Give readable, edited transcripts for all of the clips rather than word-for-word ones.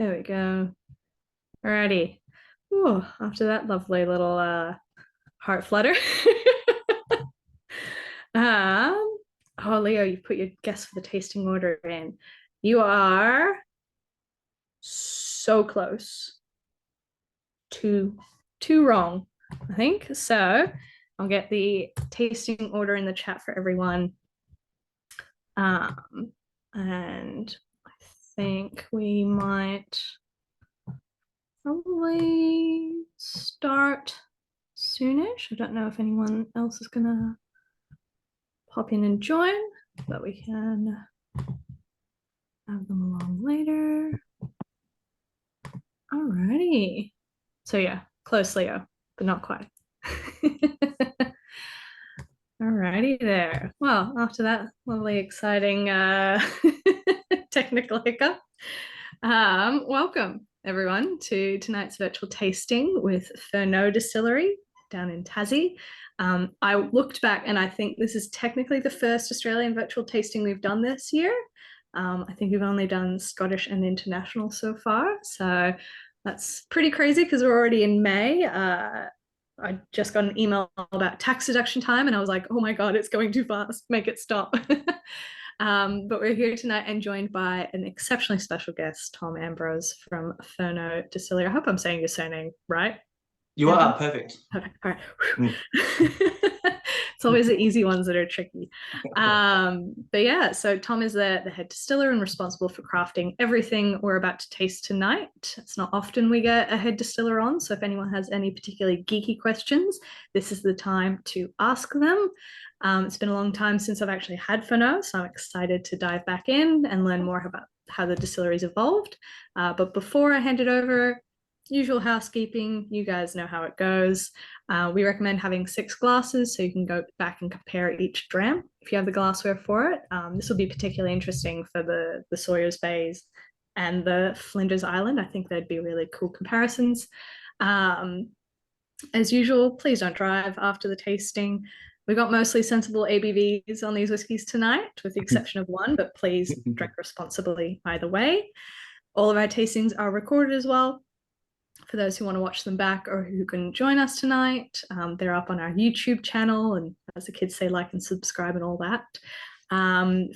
There we go. Alrighty. Ooh, after that lovely little heart flutter. Um, oh, Leo, you put your guess for the tasting order in. You are so close. Too wrong, I think. So I'll get the tasting order in the chat for everyone. And I think we might probably start soonish. I don't know if anyone else is gonna pop in and join, but we can have them along later. Alrighty. So yeah, close Leo, but not quite. Alrighty there. Well, after that lovely, exciting technical hiccup, welcome everyone to tonight's virtual tasting with Furneaux Distillery down in Tassie. I looked back and I think this is technically the first Australian virtual tasting we've done this year. I think we've only done Scottish and international so far. So that's pretty crazy because we're already in May. I just got an email about tax deduction time and I was like, oh my God, it's going too fast. Make it stop. But we're here tonight and joined by an exceptionally special guest, Tom Ambroz from Furneaux Distillery. I hope I'm saying your surname right. You are perfect. Perfect. All right. It's always the easy ones that are tricky. But yeah, so Tom is the head distiller and responsible for crafting everything we're about to taste tonight. It's not often we get a head distiller on, so if anyone has any particularly geeky questions, this is the time to ask them. It's been a long time since I've actually had Furneaux, so I'm excited to dive back in and learn more about how the distillery's evolved. But before I hand it over, usual housekeeping, you guys know how it goes. We recommend having 6 glasses so you can go back and compare each dram if you have the glassware for it. This will be particularly interesting for the Sawyers Bays and the Flinders Island. I think they'd be really cool comparisons. As usual, please don't drive after the tasting. We got mostly sensible ABVs on these whiskies tonight, with the exception of one, but please drink responsibly either way. All of our tastings are recorded as well, for those who want to watch them back or who can join us tonight. They're up on our YouTube channel, and as the kids say, like and subscribe and all that.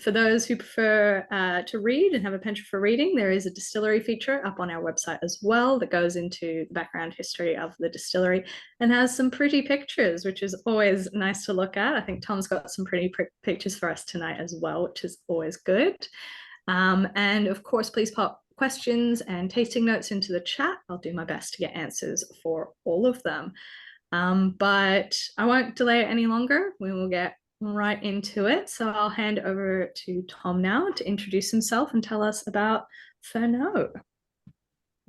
For those who prefer to read and have a penchant for reading, there is a distillery feature up on our website as well that goes into the background history of the distillery and has some pretty pictures, which is always nice to look at. I think Tom's got some pretty pictures for us tonight as well, which is always good. And of course, please pop questions and tasting notes into the chat. I'll do my best to get answers for all of them. But I won't delay it any longer. We will get right into it. So I'll hand over to Tom now to introduce himself and tell us about Furneaux.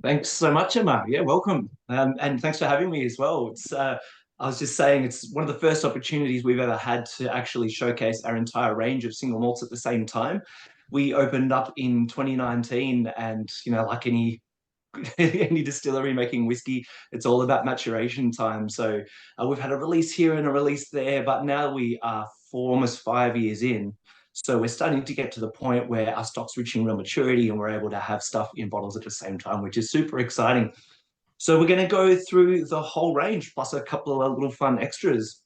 Thanks so much, Emma. Yeah, welcome. And thanks for having me as well. I was just saying, it's one of the first opportunities we've ever had to actually showcase our entire range of single malts at the same time. We opened up in 2019, and like any any distillery making whiskey, it's all about maturation time. So we've had a release here and a release there, but now we are almost 5 years in. So we're starting to get to the point where our stock's reaching real maturity and we're able to have stuff in bottles at the same time, which is super exciting. So we're going to go through the whole range plus a couple of little fun extras.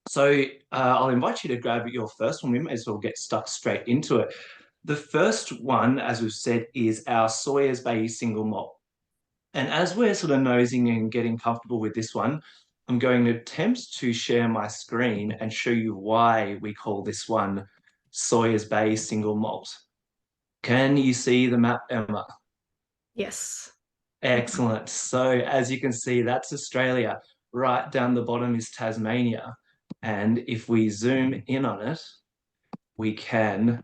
So I'll invite you to grab your first one. We may as well get stuck straight into it. The first one, as we've said, is our Sawyers Bay single malt. And as we're sort of nosing and getting comfortable with this one, I'm going to attempt to share my screen and show you why we call this one Sawyers Bay single malt. Can you see the map, Emma? Yes. Excellent. So as you can see, that's Australia. Right down the bottom is Tasmania. And if we zoom in on it, we can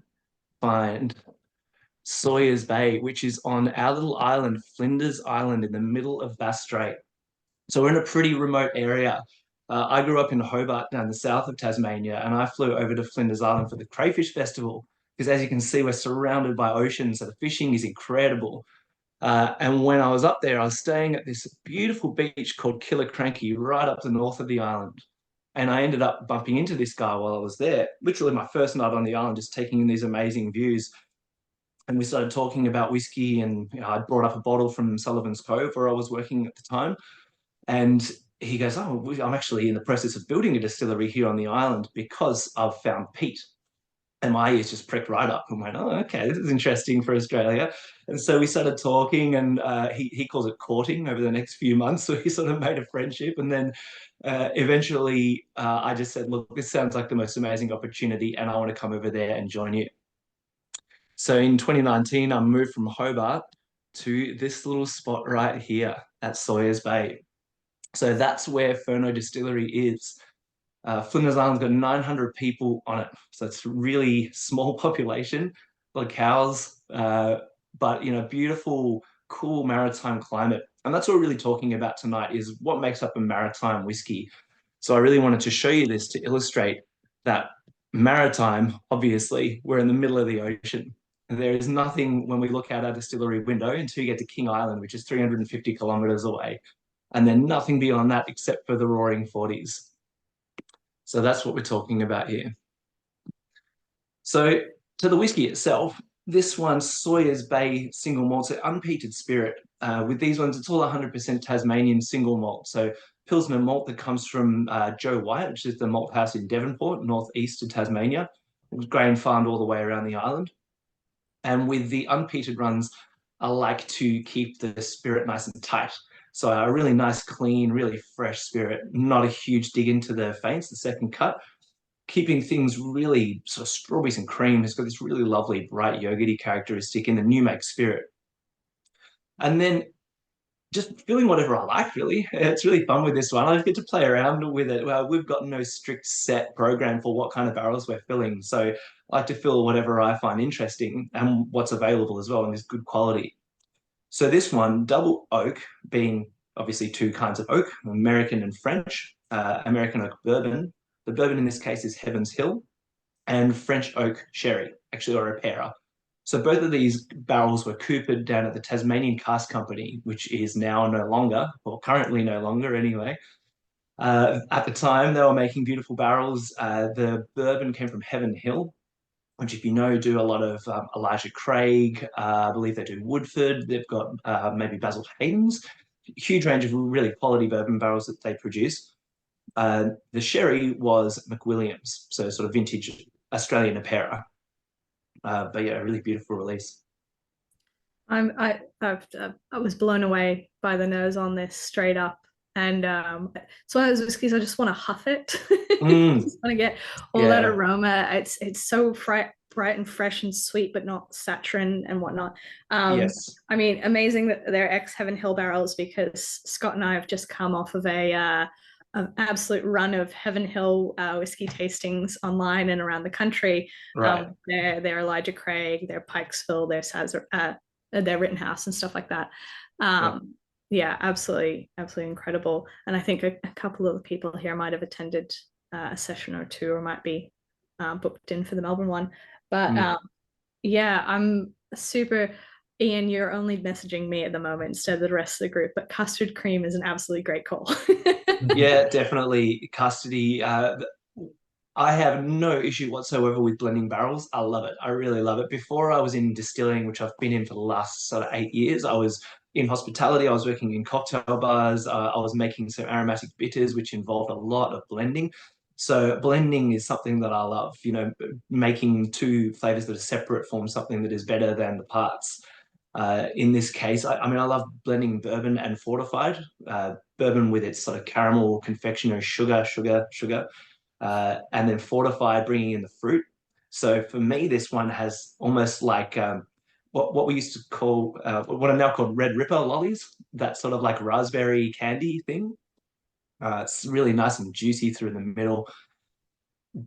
find Sawyers Bay, which is on our little island, Flinders Island, in the middle of Bass Strait. So we're in a pretty remote area. I grew up in Hobart down the south of Tasmania, and I flew over to Flinders Island for the Crayfish Festival because, as you can see, we're surrounded by ocean, so the fishing is incredible. And when I was up there, I was staying at this beautiful beach called Killicranky, right up the north of the island. And I ended up bumping into this guy while I was there, literally my first night on the island, just taking in these amazing views. and we started talking about whiskey, and I brought up a bottle from Sullivan's Cove where I was working at the time, and he goes, "Oh, I'm actually in the process of building a distillery here on the island because I've found peat." And my ears just pricked right up and went, "Oh, okay, this is interesting for Australia." And so we started talking, and he calls it courting over the next few months. So we sort of made a friendship. And then eventually I just said, "Look, this sounds like the most amazing opportunity, and I want to come over there and join you." So in 2019, I moved from Hobart to this little spot right here at Sawyers Bay. So that's where Furneaux Distillery is. Flinders Island's got 900 people on it, so it's a really small population, locales, but beautiful, cool maritime climate. And that's what we're really talking about tonight is what makes up a maritime whiskey. So I really wanted to show you this to illustrate that maritime, obviously, we're in the middle of the ocean. There is nothing when we look out our distillery window until you get to King Island, which is 350 kilometers away, and then nothing beyond that except for the roaring 40s. So that's what we're talking about here. So to the whiskey itself, this one's Sawyers Bay single malt, so unpeated spirit. With these ones, it's all 100% Tasmanian single malt. So Pilsner malt that comes from Joe White, which is the malt house in Devonport, northeast of Tasmania. It was grain farmed all the way around the island. And with the unpeated runs, I like to keep the spirit nice and tight. So a really nice, clean, really fresh spirit, not a huge dig into the faints, the second cut, keeping things really sort of strawberries and cream. It's got this really lovely, bright, yogurty characteristic in the new make spirit. And then just filling whatever I like, really. It's really fun with this one. I get to play around with it. Well, we've got no strict set program for what kind of barrels we're filling. So I like to fill whatever I find interesting and what's available as well and is good quality. So this one, double oak, being obviously two kinds of oak, American and French. American oak bourbon. The bourbon in this case is Heaven's Hill, and French oak sherry, actually, or a pairer. So both of these barrels were coopered down at the Tasmanian Cask Company, which is now no longer, or currently no longer anyway. At the time, they were making beautiful barrels. The bourbon came from Heaven Hill, which, if you know, do a lot of Elijah Craig. I believe they do Woodford. They've got maybe Basil Hayden's. Huge range of really quality bourbon barrels that they produce. The sherry was McWilliams, so sort of vintage Australian apera. But yeah, a really beautiful release. I was blown away by the nose on this straight up. And it's one of those whiskeys I just want to huff it. I just want to get all that aroma. It's so bright and fresh and sweet, but not saccharine and whatnot. Yes. I mean, amazing that they're ex Heaven Hill barrels, because Scott and I have just come off of an absolute run of Heaven Hill whiskey tastings online and around the country. Right. They're Elijah Craig, they're Pikesville, they're Rittenhouse and stuff like that. Yeah, absolutely incredible. And I think a couple of the people here might have attended a session or two, or might be booked in for the Melbourne one. But yeah, I'm super. Ian, you're only messaging me at the moment instead of the rest of the group, but custard cream is an absolutely great call. Yeah, definitely custody. I have no issue whatsoever with blending barrels. I love it. I really love it. Before I was in distilling, which I've been in for the last sort of 8 years, I was in hospitality. I was working in cocktail bars. I was making some aromatic bitters, which involved a lot of blending. So blending is something that I love. Making two flavors that are separate form something that is better than the parts. In this case, I mean, I love blending bourbon and fortified. Bourbon with its sort of caramel, confectionery, sugar, and then fortified, bringing in the fruit. So for me, this one has almost like what we used to call, what are now called Red Ripper lollies, that sort of like raspberry candy thing. It's really nice and juicy through the middle.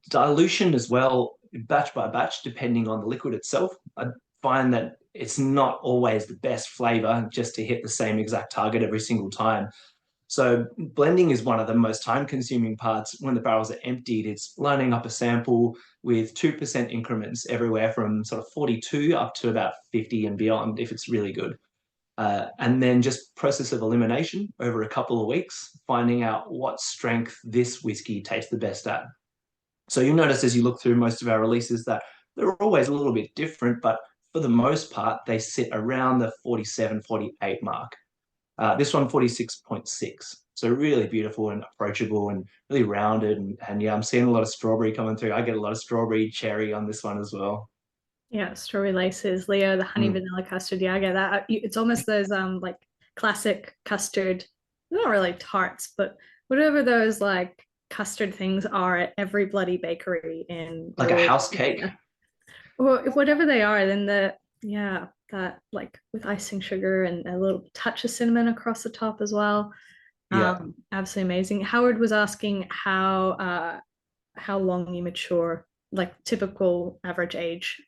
Dilution as well, batch by batch, depending on the liquid itself. I find that it's not always the best flavor just to hit the same exact target every single time. So blending is one of the most time-consuming parts. When the barrels are emptied, it's lining up a sample with 2% increments everywhere from sort of 42 up to about 50 and beyond if it's really good. And then just process of elimination over a couple of weeks, finding out what strength this whiskey tastes the best at. So you'll notice as you look through most of our releases that they're always a little bit different, but for the most part, they sit around the 47, 48 mark. This one, 46.6. So really beautiful and approachable and really rounded. And yeah, I'm seeing a lot of strawberry coming through. I get a lot of strawberry cherry on this one as well. Yeah, strawberry laces, Leo, the honey Mm. vanilla custard. Yeah, I get that. It's almost those like classic custard, not really tarts, but whatever those like custard things are at every bloody bakery in Like a rural house cake. Australia. Or whatever they are, then yeah, that like with icing sugar and a little touch of cinnamon across the top as well. Yeah. Absolutely amazing. Howard was asking how long you mature, like typical average age.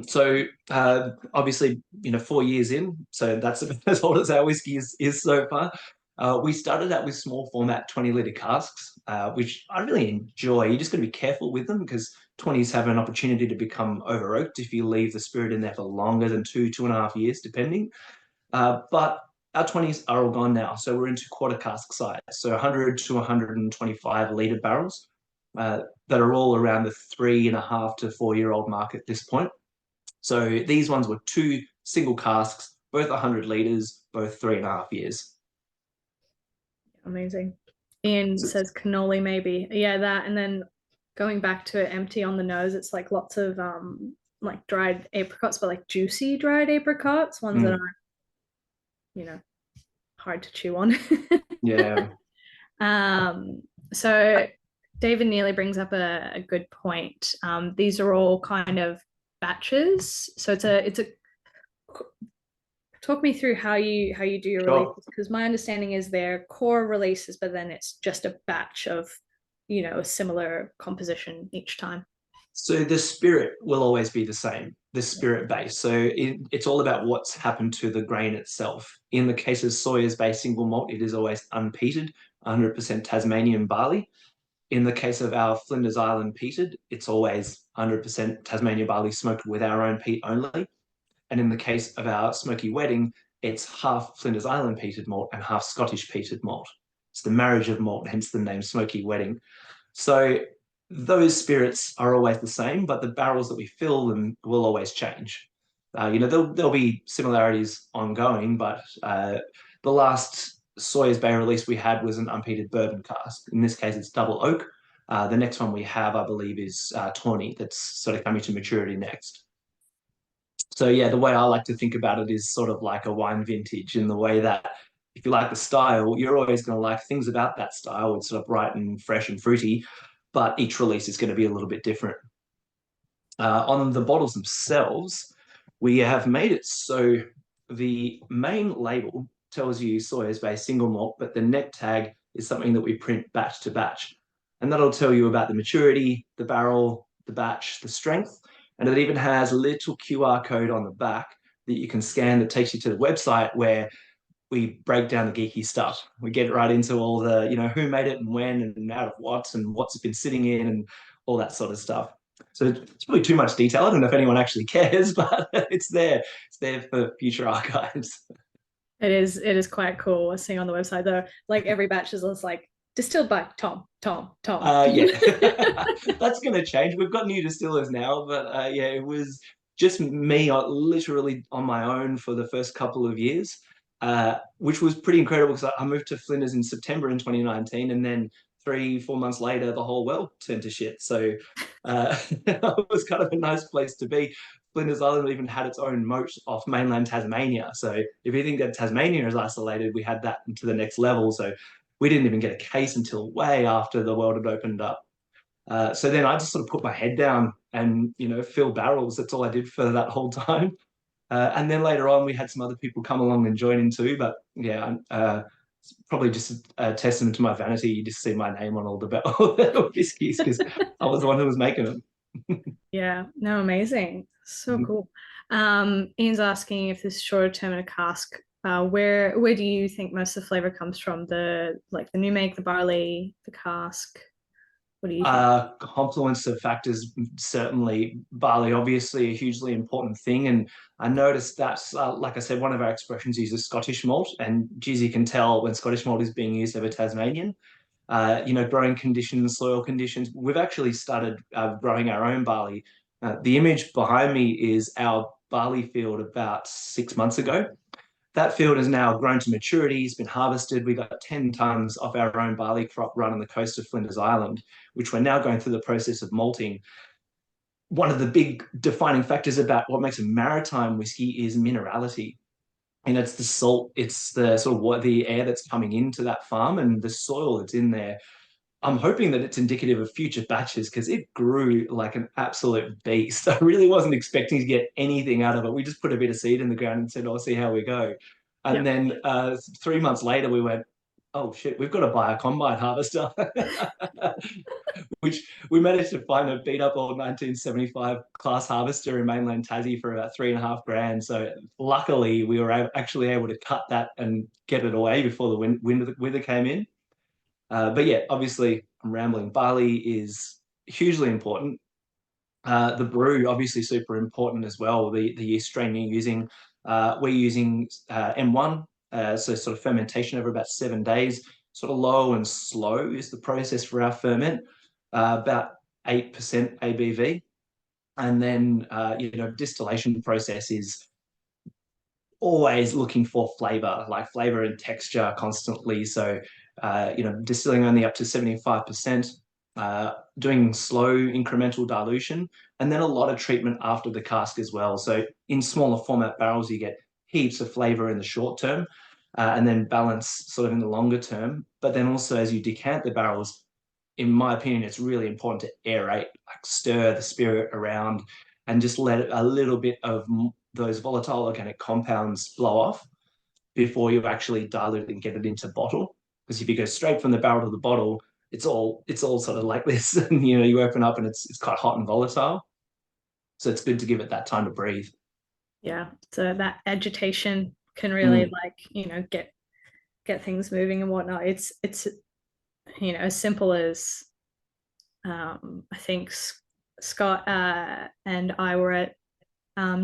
So obviously, 4 years in, so that's about as old as our whiskey is so far. We started out with small format 20-litre casks, which I really enjoy. You just got to be careful with them because 20s have an opportunity to become over oaked if you leave the spirit in there for longer than 2.5 years, depending. But our 20s are all gone now, so we're into quarter cask size, so 100 to 125-litre barrels that are all around the 3.5 to 4-year-old mark at this point. So these ones were two single casks, both 100 litres, both 3.5 years. Amazing. Ian So, says cannoli maybe. Yeah, that. And then going back to it empty on the nose, it's like lots of like dried apricots, but like juicy dried apricots, ones that mm, aren't, you know, hard to chew on. yeah. um, so David nearly brings up a good point. These are all kind of batches. So it's a talk me through how you do your Sure. releases, because my understanding is they're core releases, but then it's just a batch of a similar composition each time. So the spirit will always be the same, the spirit base. So it's all about what's happened to the grain itself. In the case of Sawyers based single malt, it is always unpeated, 100% Tasmanian barley. In the case of our Flinders Island peated, it's always 100% Tasmanian barley smoked with our own peat only. And in the case of our Smoky wedding, it's half Flinders Island peated malt and half Scottish peated malt. It's the marriage of malt, hence the name Smoky wedding. So those spirits are always the same, but the barrels that we fill them will always change. There'll be similarities ongoing, but the last Sawyers Bay release we had was an unpeated bourbon cask. In this case, it's double oak. The next one we have, I believe, is tawny. That's sort of coming to maturity next. So yeah, the way I like to think about it is sort of like a wine vintage in the way that if you like the style, you're always going to like things about that style. It's sort of bright and fresh and fruity, but each release is going to be a little bit different. On the bottles themselves, we have made it so the main label tells you Sawyers Bay single malt, but the neck tag is something that we print batch to batch. And that'll tell you about the maturity, the barrel, the batch, the strength. And it even has a little QR code on the back that you can scan that takes you to the website where we break down the geeky stuff. We get right into all the, who made it and when and out of what and what's it been sitting in and all that sort of stuff. So it's probably too much detail. I don't know if anyone actually cares, but it's there. It's there for future archives. It is quite cool seeing on the website though, like every batch is just like distilled by Tom. Yeah, that's going to change. We've got new distillers now, but yeah, it was just me literally on my own for the first couple of years, which was pretty incredible because I moved to Flinders in September in 2019, and then 3, 4 months later, the whole world turned to shit. So it was kind of a nice place to be. Flinders Island even had its own moat off mainland Tasmania. So if you think that Tasmania is isolated, we had that to the next level. So we didn't even get a case until way after the world had opened up. So then I just sort of put my head down and, fill barrels. That's all I did for that whole time. And then later on, we had some other people come along and join in too. But yeah, it's probably just a testament to my vanity. You just see my name on all the whiskies because I was the one who was making them. Yeah, no, amazing. So cool. Ian's asking if this is shorter term in a cask. Where do you think most of the flavor comes from? The new make, the barley, the cask. What do you think? Confluence of factors, certainly barley, obviously a hugely important thing. And I noticed that, like I said, one of our expressions uses Scottish malt, and geez, you can tell when Scottish malt is being used over Tasmanian. Growing conditions, soil conditions. We've actually started growing our own barley. The image behind me is our barley field about 6 months ago. That field has now grown to maturity. It's been harvested. We got 10 tons off our own barley crop right on the coast of Flinders Island, which we're now going through the process of malting. One of the big defining factors about what makes a maritime whiskey is minerality. And it's the salt, it's the sort of what the air that's coming into that farm and the soil that's in there. I'm hoping that it's indicative of future batches because it grew like an absolute beast. I really wasn't expecting to get anything out of it. We just put a bit of seed in the ground and said, "I'll see how we go." And Yep. then 3 months later, we went, "Oh shit, we've got to buy a combine harvester," which we managed to find a beat up old 1975 class harvester in mainland Tassie for about 3.5 grand. So luckily, we were actually able to cut that and get it away before the winter came in. But yeah, obviously, I'm rambling. Barley is hugely important. The brew, obviously, super important as well. The yeast strain you're using, we're using M1, so sort of fermentation over about 7 days. Sort of low and slow is the process for our ferment, about 8% ABV. And then, distillation process is always looking for flavor, like flavor and texture constantly. So, distilling only up to 75%, doing slow incremental dilution, and then a lot of treatment after the cask as well. So in smaller format barrels, you get heaps of flavor in the short term, and then balance sort of in the longer term. But then also as you decant the barrels, in my opinion, it's really important to aerate, like stir the spirit around and just let a little bit of those volatile organic compounds blow off before you actually dilute it and get it into bottle. Because if you go straight from the barrel to the bottle, it's all sort of like this, and you open up and it's quite hot and volatile. So it's good to give it that time to breathe. Yeah. So that agitation can really Mm, get things moving and whatnot. It's as simple as I think Scott and I were at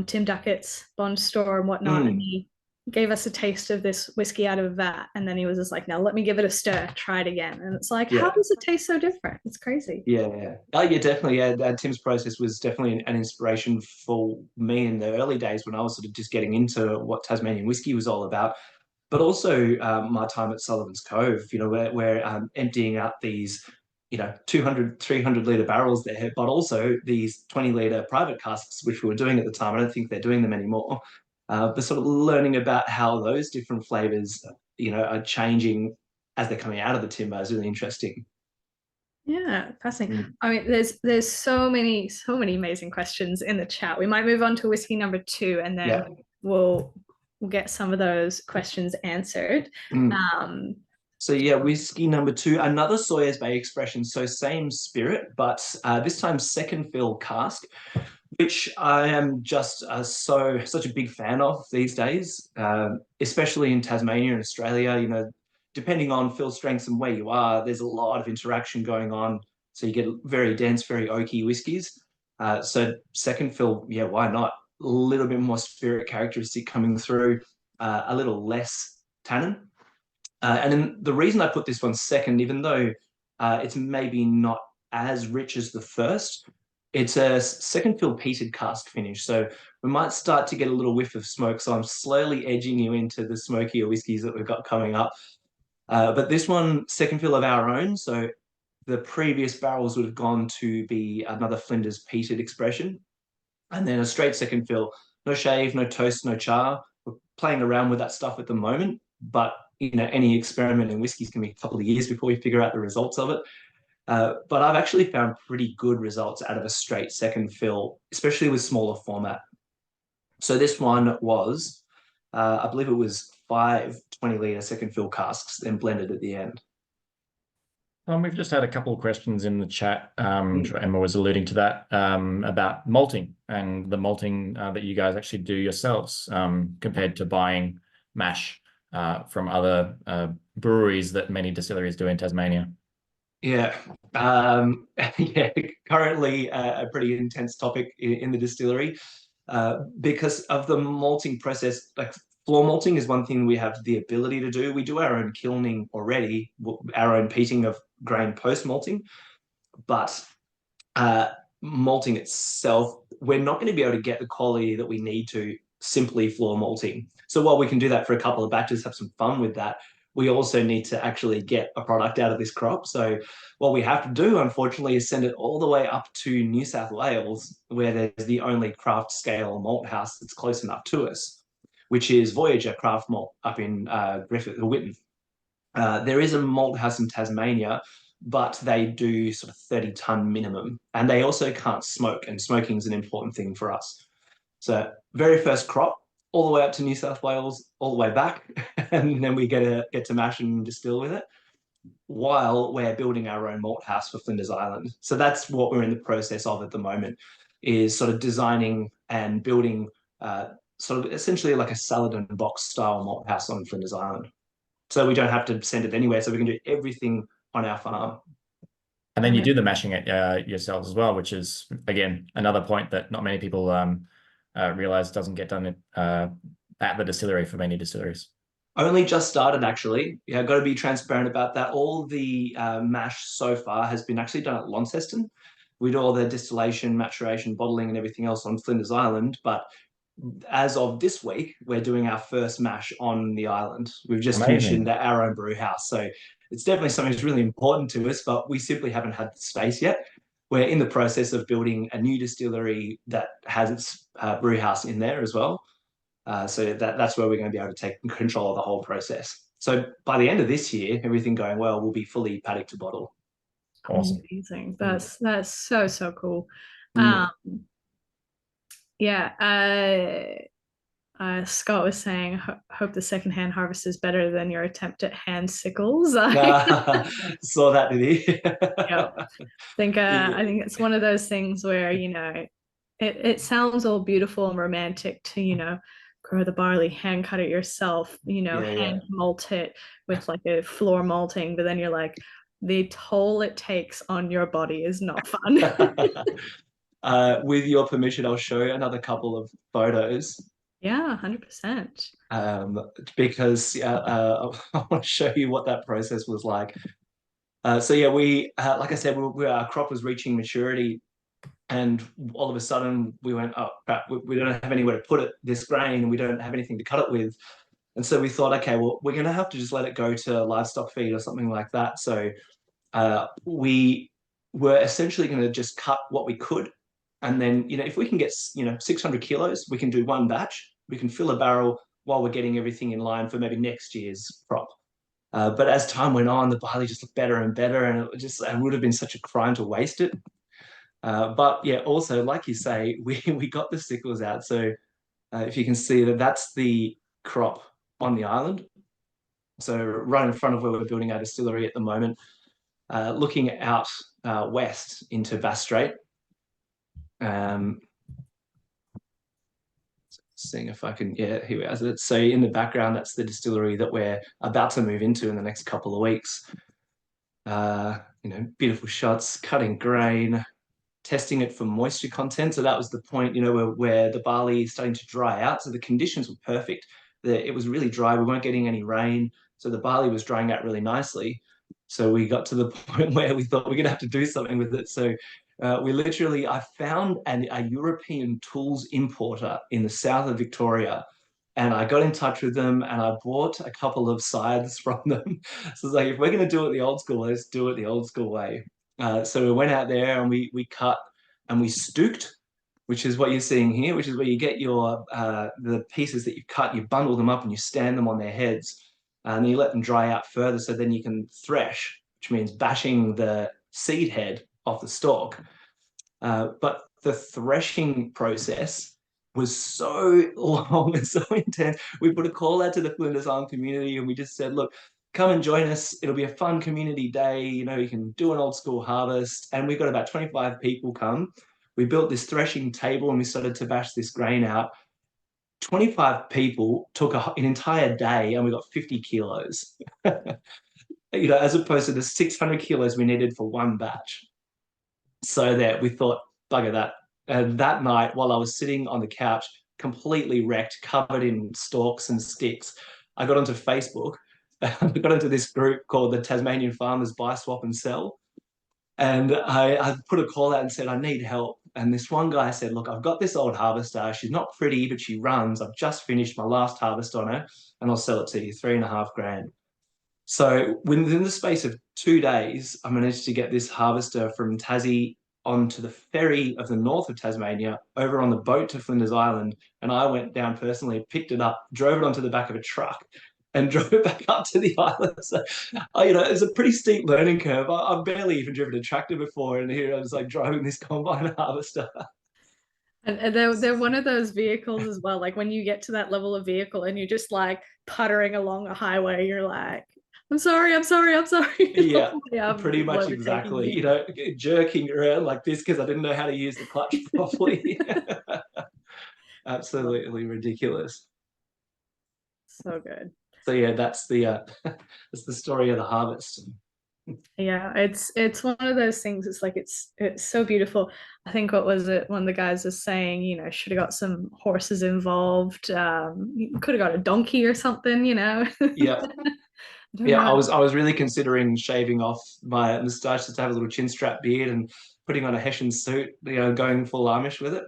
Tim Duckett's Bond store and whatnot, and mm. he gave us a taste of this whiskey out of a vat, and then he was just like, "Now let me give it a stir, try it again." And it's like, how Yeah. does it taste so different? It's crazy. Yeah, yeah. Oh, yeah, definitely. Yeah, Tim's process was definitely an inspiration for me in the early days when I was sort of just getting into what Tasmanian whiskey was all about. But also my time at Sullivan's Cove, we're emptying out these, 200, 300 litre barrels there, but also these 20-litre private casks, which we were doing at the time. I don't think they're doing them anymore. But sort of learning about how those different flavors, are changing as they're coming out of the timber is really interesting. Yeah, fascinating. Mm. I mean, there's so many amazing questions in the chat. We might move on to whiskey number two, and then Yeah. we'll get some of those questions answered. Mm. Um, So yeah, whiskey number two, another Sawyers Bay expression. So same spirit, but this time second fill cask, which I am just such a big fan of these days, especially in Tasmania and Australia. Depending on fill strengths and where you are, there's a lot of interaction going on. So you get very dense, very oaky whiskies. So second fill, yeah, why not? A little bit more spirit characteristic coming through, a little less tannin. And then the reason I put this one second, even though it's maybe not as rich as the first, it's a second fill peated cask finish. So we might start to get a little whiff of smoke. So I'm slowly edging you into the smokier whiskies that we've got coming up. But this one, second fill of our own. So the previous barrels would have gone to be another Flinders peated expression. And then a straight second fill, no shave, no toast, no char. We're playing around with that stuff at the moment, but any experiment in whiskies can be a couple of years before we figure out the results of it. But I've actually found pretty good results out of a straight second fill, especially with smaller format. So this one was, I believe it was 5 20-litre second fill casks, then blended at the end. We've just had a couple of questions in the chat. Mm. Sure Emma was alluding to that, about malting and the malting that you guys actually do yourselves, compared to buying mash from other breweries that many distilleries do in Tasmania. Yeah. Yeah, currently a pretty intense topic in the distillery because of the malting process. Like floor malting is one thing we have the ability to do. We do our own kilning already, our own peating of grain post malting, but malting itself, we're not going to be able to get the quality that we need to simply floor malting. So while we can do that for a couple of batches, have some fun with that, we also need to actually get a product out of this crop. So what we have to do, unfortunately, is send it all the way up to New South Wales, where there's the only craft scale malt house that's close enough to us, which is Voyager Craft Malt up in Griffith, Whitten. There is a malt house in Tasmania, but they do sort of 30-ton minimum, and they also can't smoke, and smoking is an important thing for us. So very first crop, all the way up to New South Wales, all the way back, and then we get to mash and distill with it while we're building our own malt house for Flinders Island. So that's what we're in the process of at the moment, is sort of designing and building sort of essentially like a salad and box style malt house on Flinders Island. So we don't have to send it anywhere, so we can do everything on our farm. And then you do the mashing it yourselves as well, which is, again, another point that not many people realize doesn't get done at the distillery for many distilleries. Only just started, actually. Yeah, got to be transparent about that. All the mash so far has been actually done at Launceston. We do all the distillation, maturation, bottling, and everything else on Flinders Island. But as of this week, we're doing our first mash on the island. We've just commissioned our own brew house. So it's definitely something that's really important to us, but we simply haven't had the space yet. We're in the process of building a new distillery that has its brew house in there as well. So that's where we're going to be able to take control of the whole process. So by the end of this year, everything going well, we'll be fully paddock to bottle. Awesome. Amazing. That's so cool. Scott was saying, hope the secondhand harvest is better than your attempt at hand sickles. Saw that, did he? Yeah. I think it's one of those things where, it sounds all beautiful and romantic to, grow the barley, hand cut it yourself, hand malt it with like a floor malting, but then you're like, the toll it takes on your body is not fun. With your permission, I'll show you another couple of photos. Yeah, 100%. Because I want to show you what that process was like. So yeah, we like I said, our crop was reaching maturity, and all of a sudden we went, oh crap, we don't have anywhere to put it, this grain, and we don't have anything to cut it with. And so we thought, okay, well, we're going to have to just let it go to livestock feed or something like that. So we were essentially going to just cut what we could. And then, if we can get, 600 kilos, we can do one batch. We can fill a barrel while we're getting everything in line for maybe next year's crop. But as time went on, the barley just looked better and better, and it would have been such a crime to waste it. But yeah, also, like you say, we got the sickles out. So if you can see that's the crop on the island. So right in front of where we're building our distillery at the moment, looking out west into Bass Strait. Seeing if I can, here we are. So in the background, that's the distillery that we're about to move into in the next couple of weeks. Beautiful shots, cutting grain, testing it for moisture content. So that was the point, where the barley is starting to dry out. So the conditions were perfect. It was really dry. We weren't getting any rain. So the barley was drying out really nicely. So we got to the point where we thought we're going to have to do something with it. So I found a European tools importer in the south of Victoria, and I got in touch with them and I bought a couple of scythes from them. So it's like, if we're going to do it the old school, let's do it the old school way. So we went out there and we cut and we stooked, which is what you're seeing here, which is where you get your the pieces that you cut, you bundle them up and you stand them on their heads, and then you let them dry out further, so then you can thresh, which means bashing the seed head off the stalk. But the threshing process was so long and so intense. We put a call out to the Flinders Island community and we just said, look, come and join us. It'll be a fun community day. You can do an old school harvest. And we got about 25 people come. We built this threshing table and we started to bash this grain out. 25 people took an entire day and we got 50 kilos, as opposed to the 600 kilos we needed for one batch. So that we thought, bugger that. And that night, while I was sitting on the couch, completely wrecked, covered in stalks and sticks, I got onto Facebook. I got into this group called the Tasmanian Farmers Buy, Swap and Sell. And I put a call out and said, I need help. And this one guy said, look, I've got this old harvester. She's not pretty, but she runs. I've just finished my last harvest on her, and I'll sell it to you, 3.5 grand. So within the space of 2 days, I managed to get this harvester from Tassie onto the ferry of the north of Tasmania, over on the boat to Flinders Island. And I went down personally, picked it up, drove it onto the back of a truck, and drove it back up to the island. So, it's a pretty steep learning curve. I've barely even driven a tractor before, and here I was like driving this combine harvester. And they're one of those vehicles as well. Like when you get to that level of vehicle and you're just like puttering along a highway, you're like, I'm sorry. Yeah, pretty much exactly. Jerking around like this because I didn't know how to use the clutch properly. Absolutely ridiculous. So good. So yeah, that's the that's the story of the harvest. Yeah, it's one of those things. It's like it's so beautiful. I think what was it? One of the guys was saying, should have got some horses involved. You could have got a donkey or something, Yeah. Yeah, I was really considering shaving off my moustache just to have a little chin strap beard and putting on a Hessian suit, going full Amish with it.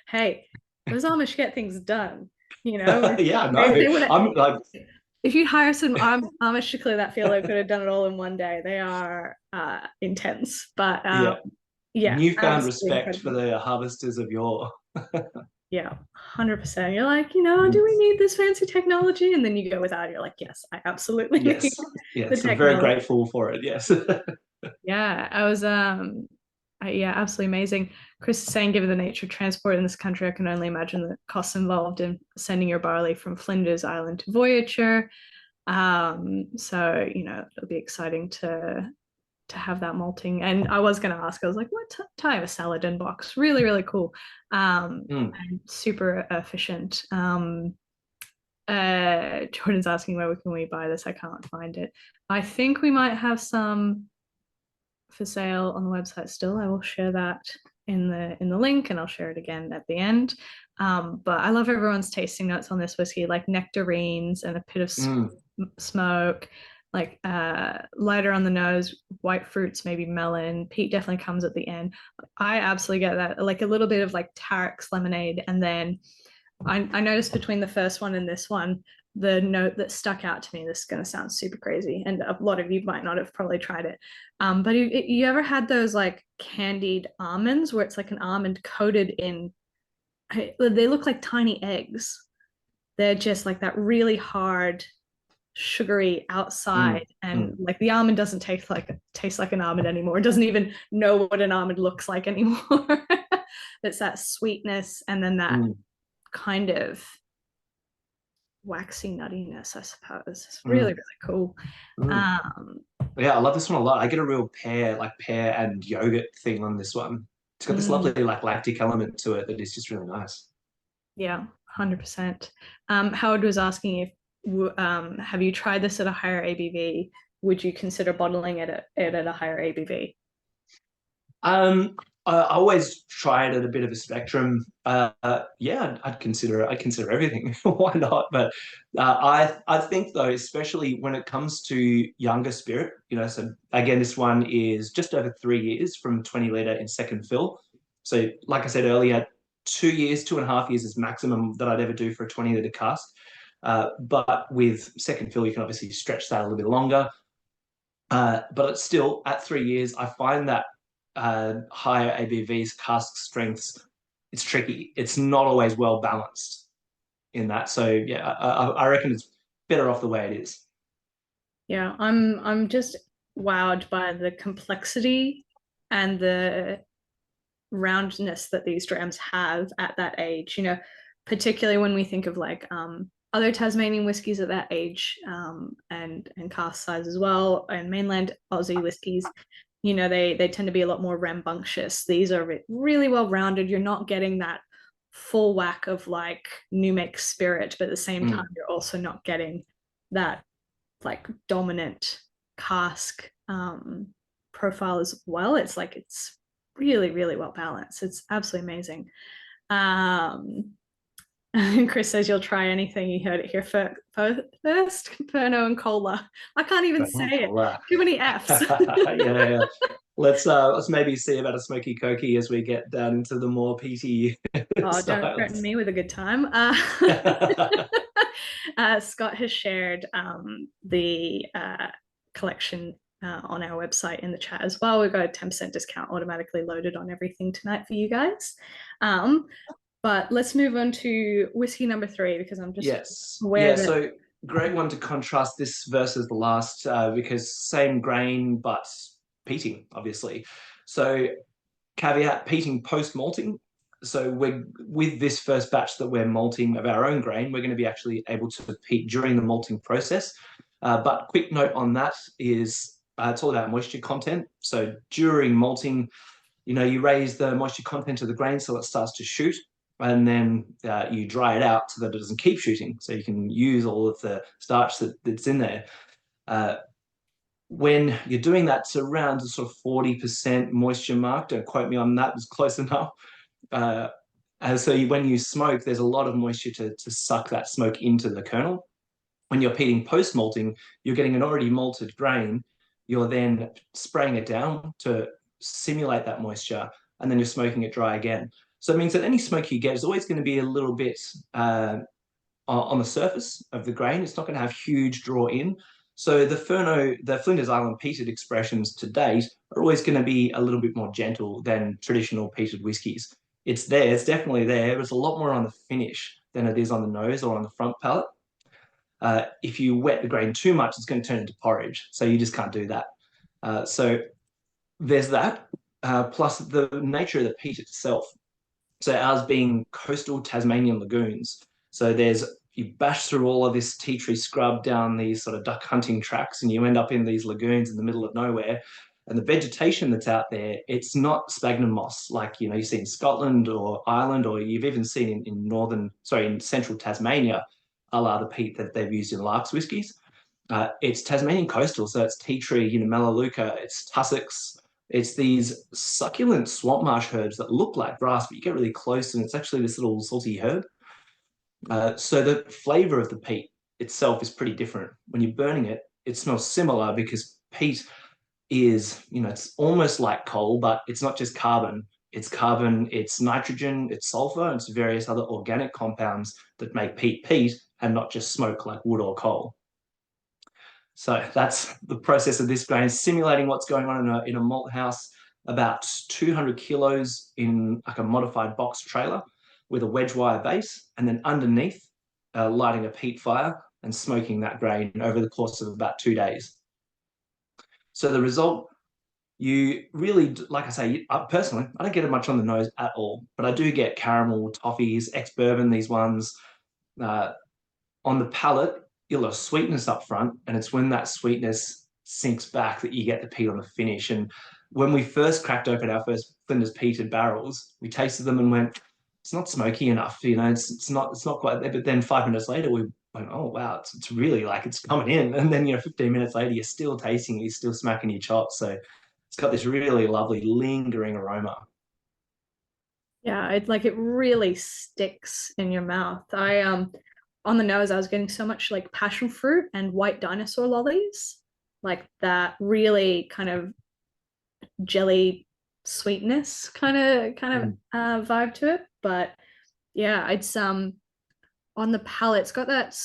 Hey, those Amish get things done, Yeah, no. I'm like, if you hire some Amish to clear that field, they could have done it all in one day. They are intense, but yeah, newfound respect for the harvesters of yore. Yeah, 100%. You're like, do we need this fancy technology? And then you go without it. You're like, yes, I absolutely yes. need Yes, I'm very grateful for it. Yes. Yeah, I was yeah, absolutely amazing. Chris is saying, given the nature of transport in this country, I can only imagine the costs involved in sending your barley from Flinders Island to Voyager. So, it'll be exciting to have that malting. And I was going to ask, I was like, what type of Saladin box? Really, really cool. And super efficient. Jordan's asking where can we buy this? I can't find it. I think we might have some for sale on the website still. I will share that in the link, and I'll share it again at the end. But I love everyone's tasting notes on this whiskey, like nectarines and a bit of smoke, like lighter on the nose, white fruits, maybe melon. Peat definitely comes at the end. I absolutely get that, like a little bit of like Tarek's lemonade. And then I noticed between the first one and this one, the note that stuck out to me, this is going to sound super crazy, and a lot of you might not have probably tried it, but you ever had those like candied almonds where it's like an almond coated in, they look like tiny eggs. They're just like that really hard sugary outside, and like the almond doesn't taste like an almond anymore. It doesn't even know what an almond looks like anymore. It's that sweetness and then that kind of waxy nuttiness, I suppose. It's really, really cool. Yeah, I love this one a lot. I get a real pear and yogurt thing on this one. It's got this lovely like lactic element to it that is just really nice. Yeah, 100%. Howard was asking if have you tried this at a higher ABV? Would you consider bottling it at a higher ABV? I always try it at a bit of a spectrum. Yeah, I'd consider everything. Why not? But I think though, especially when it comes to younger spirit, so again, this one is just over 3 years from 20 litre in second fill. So like I said earlier, 2 years, 2.5 years is maximum that I'd ever do for a 20 litre cask. But with second fill, you can obviously stretch that a little bit longer. But it's still at 3 years, I find that higher ABVs, cask strengths, it's tricky. It's not always well balanced in that. So yeah, I reckon it's better off the way it is. Yeah, I'm just wowed by the complexity and the roundness that these drams have at that age. Particularly when we think of like other Tasmanian whiskies at that age, and cask size as well, and mainland Aussie whiskies. They tend to be a lot more rambunctious. These are really well rounded. You're not getting that full whack of like new make spirit, but at the same time, you're also not getting that like dominant cask profile as well. It's like it's really, really well balanced. It's absolutely amazing. Chris says you'll try anything. You heard it here first. Furneaux and Cola. I can't even say it. Too many F's. Yeah. Let's maybe see about a smoky cokie as we get down into the more peaty Oh, don't threaten styles. me with a good time. Scott has shared the collection on our website in the chat as well. We've got a 10% discount automatically loaded on everything tonight for you guys. But let's move on to whiskey number 3 because I'm just aware that. So great one to contrast this versus the last because same grain but peating, obviously. So caveat, peating post malting. So we're with this first batch that we're malting of our own grain, we're going to be actually able to peat during the malting process. But quick note on that is it's all about moisture content. So during malting, you raise the moisture content of the grain so it starts to shoot, and then you dry it out so that it doesn't keep shooting. So you can use all of the starch that's in there. When you're doing that, it's around the sort of 40% moisture mark. Don't quote me on that, it was close enough. And so when you smoke, there's a lot of moisture to suck that smoke into the kernel. When you're peating post-malting, you're getting an already malted grain. You're then spraying it down to simulate that moisture, and then you're smoking it dry again. So it means that any smoke you get is always going to be a little bit on the surface of the grain. It's not going to have huge draw in. So the Flinders Island peated expressions to date are always going to be a little bit more gentle than traditional peated whiskies. It's there, it's definitely there, but it's a lot more on the finish than it is on the nose or on the front palate. If you wet the grain too much, it's going to turn into porridge. So you just can't do that. So there's that, plus the nature of the peat itself. So ours being coastal Tasmanian lagoons. So you bash through all of this tea tree scrub down these sort of duck hunting tracks, and you end up in these lagoons in the middle of nowhere. And the vegetation that's out there, it's not sphagnum moss like you see in Scotland or Ireland, or you've even seen in central Tasmania, a la the peat that they've used in Lark's whiskies. It's Tasmanian coastal, so it's tea tree, melaleuca, it's tussocks, it's these succulent swamp marsh herbs that look like grass, but you get really close and it's actually this little salty herb. So the flavor of the peat itself is pretty different. When you're burning it, it smells similar because peat is, it's almost like coal, but it's not just carbon. It's carbon, it's nitrogen, it's sulfur, and it's various other organic compounds that make peat and not just smoke like wood or coal. So that's the process of this grain, simulating what's going on in a malt house, about 200 kilos in like a modified box trailer with a wedge wire base, and then underneath lighting a peat fire and smoking that grain over the course of about 2 days. So the result, you really, like I say, personally, I don't get it much on the nose at all, but I do get caramel, toffees, ex-bourbon, these ones. On the palate, you'll have sweetness up front, and it's when that sweetness sinks back that you get the peat on the finish. And when we first cracked open our first Flinders peated barrels, we tasted them and went, it's not smoky enough, it's not quite there. But then 5 minutes later, we went, oh wow, it's really like it's coming in. And then 15 minutes later, you're still tasting it, you're still smacking your chops. So it's got this really lovely lingering aroma. Yeah, it really sticks in your mouth. On the nose, I was getting so much like passion fruit and white dinosaur lollies, like that really kind of jelly sweetness kind of vibe to it. But yeah, it's on the palate, it's got that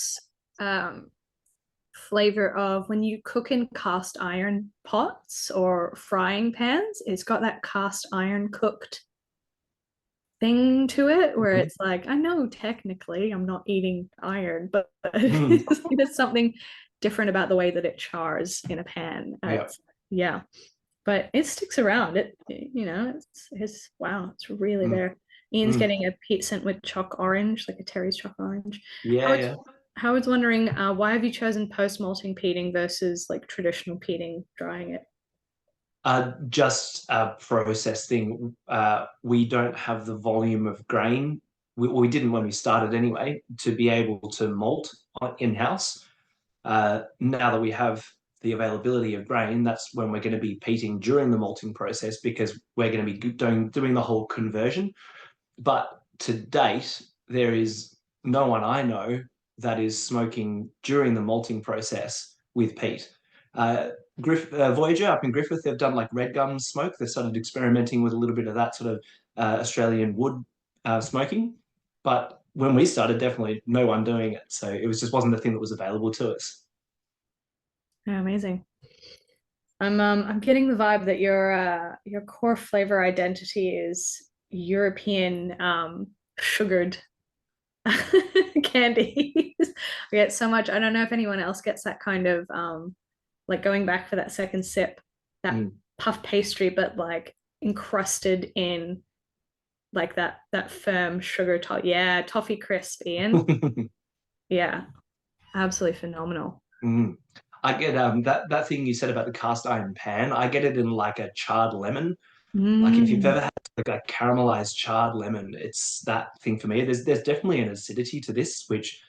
flavor of when you cook in cast iron pots or frying pans, it's got that cast iron cooked thing to it where it's like, I know technically I'm not eating iron, but there's something different about the way that it chars in a pan. Yeah, but it sticks around. It's wow, it's really there. Ian's getting a peat scent with chalk orange, like a Terry's chalk orange. Howard's wondering, why have you chosen post-malting peating versus like traditional peating, drying it? Just a process thing. We don't have the volume of grain. We didn't when we started anyway, to be able to malt in-house. Now that we have the availability of grain, that's when we're going to be peating during the malting process, because we're going to be doing the whole conversion. But to date, there is no one I know that is smoking during the malting process with peat. Voyager up in Griffith, they've done like red gum smoke. They've started experimenting with a little bit of that sort of Australian wood smoking. But when we started, definitely no one doing it. So it just wasn't the thing that was available to us. Yeah, amazing. I'm getting the vibe that your core flavor identity is European sugared candies. I get so much. I don't know if anyone else gets that kind of like going back for that second sip, that puff pastry, but like encrusted in like that firm sugar top. Yeah, toffee crisp, Ian. Yeah, absolutely phenomenal. I get that thing you said about the cast iron pan. I get it in like a charred lemon. Like if you've ever had like a caramelized charred lemon, it's that thing for me. There's definitely an acidity to this, which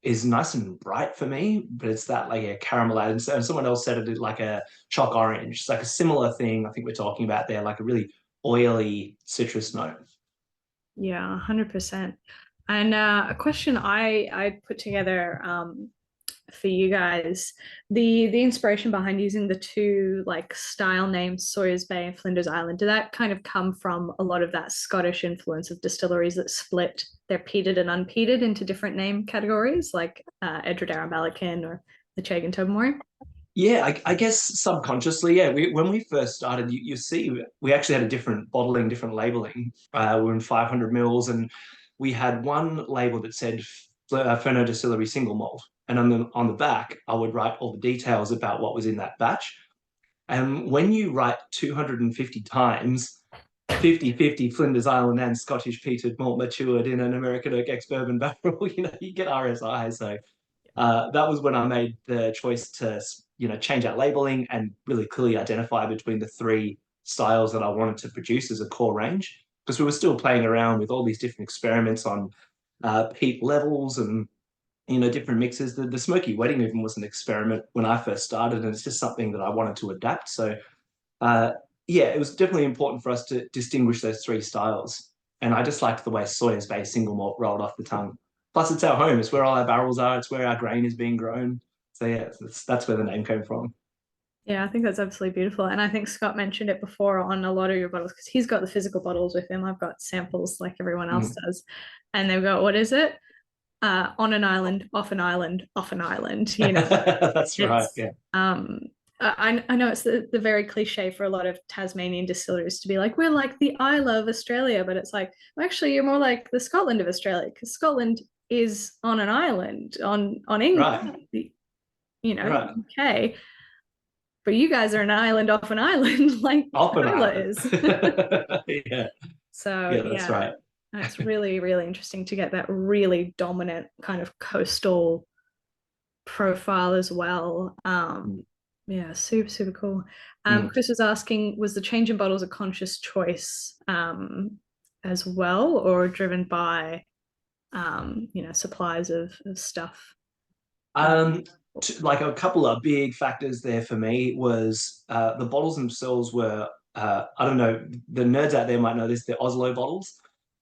is nice and bright for me, but it's that like a caramelized. And someone else said it like a chalk orange. It's like a similar thing. I think we're talking about there, like a really oily citrus note. Yeah, 100%. And a question I put together for you guys, the inspiration behind using the two like style names, Sawyers Bay and Flinders Island, did that kind of come from a lot of that Scottish influence of distilleries that split their peated and unpeated into different name categories, like Edredar Balakin or the Cheg and Tobermory? Yeah, I guess subconsciously, yeah. When we first started, you see, we actually had a different bottling, different labeling. We're in 500 mils, and we had one label that said Furneaux Distillery single malt, and on the back, I would write all the details about what was in that batch. And when you write 250 times 50-50 Flinders Island and Scottish peated malt matured in an American oak ex-bourbon barrel, you get RSI. So that was when I made the choice to, change out labeling and really clearly identify between the three styles that I wanted to produce as a core range. Because we were still playing around with all these different experiments on peat levels and different mixes. The Smoky wedding even was an experiment when I first started, and it's just something that I wanted to adapt. So yeah, it was definitely important for us to distinguish those three styles. And I just liked the way Sawyers Bay single malt rolled off the tongue. Plus, it's our home. It's where all our barrels are. It's where our grain is being grown. So yeah, that's where the name came from. Yeah, I think that's absolutely beautiful. And I think Scott mentioned it before on a lot of your bottles because he's got the physical bottles with him. I've got samples like everyone else does. And they've got, what is it? On an island, off an island, off an island, That's right. Yeah. I know it's the very cliche for a lot of Tasmanian distilleries to be like, we're like the Isle of Australia, but it's like, well, actually, you're more like the Scotland of Australia because Scotland is on an island on England, right. Right. UK. But you guys are an island off an island, like Isla is. Yeah. So yeah, that's right. It's really, really interesting to get that really dominant kind of coastal profile as well. Yeah, super, super cool. Chris was asking, was the change in bottles a conscious choice as well, or driven by supplies of stuff? Like a couple of big factors there for me was the bottles themselves were I don't know, the nerds out there might know this, they're Oslo bottles.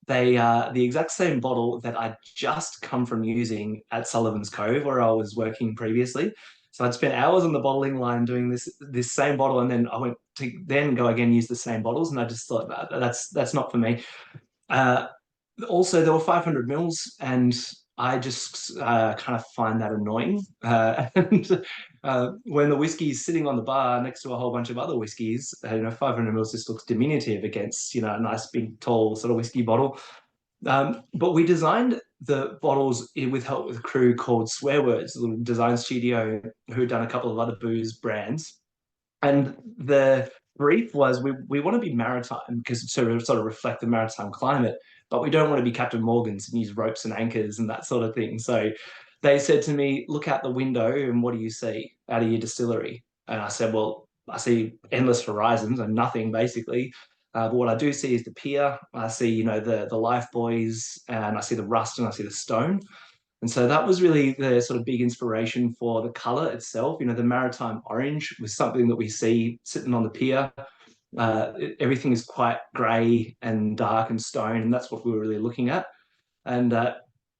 They are the exact same bottle that I'd just come from using at Sullivan's Cove where I was working previously. So I'd spent hours on the bottling line doing this same bottle, and then I went to then go again use the same bottles, and I just thought that's not for me. Also, there were 500 mils, and I just kind of find that annoying. And when the whiskey is sitting on the bar next to a whole bunch of other whiskies, 500 mils just looks diminutive against a nice big tall sort of whiskey bottle. But we designed the bottles with help with a crew called Swearwords, a little design studio who had done a couple of other booze brands. And the brief was we want to be maritime because it sort of reflect the maritime climate, but we don't want to be Captain Morgan's and use ropes and anchors and that sort of thing. So they said to me, look out the window and what do you see out of your distillery? And I said, well, I see endless horizons and nothing basically. But what I do see is the pier. I see, the life buoys, and I see the rust and I see the stone. And so that was really the sort of big inspiration for the color itself. The maritime orange was something that we see sitting on the pier. Everything is quite grey and dark and stone, and that's what we were really looking at. And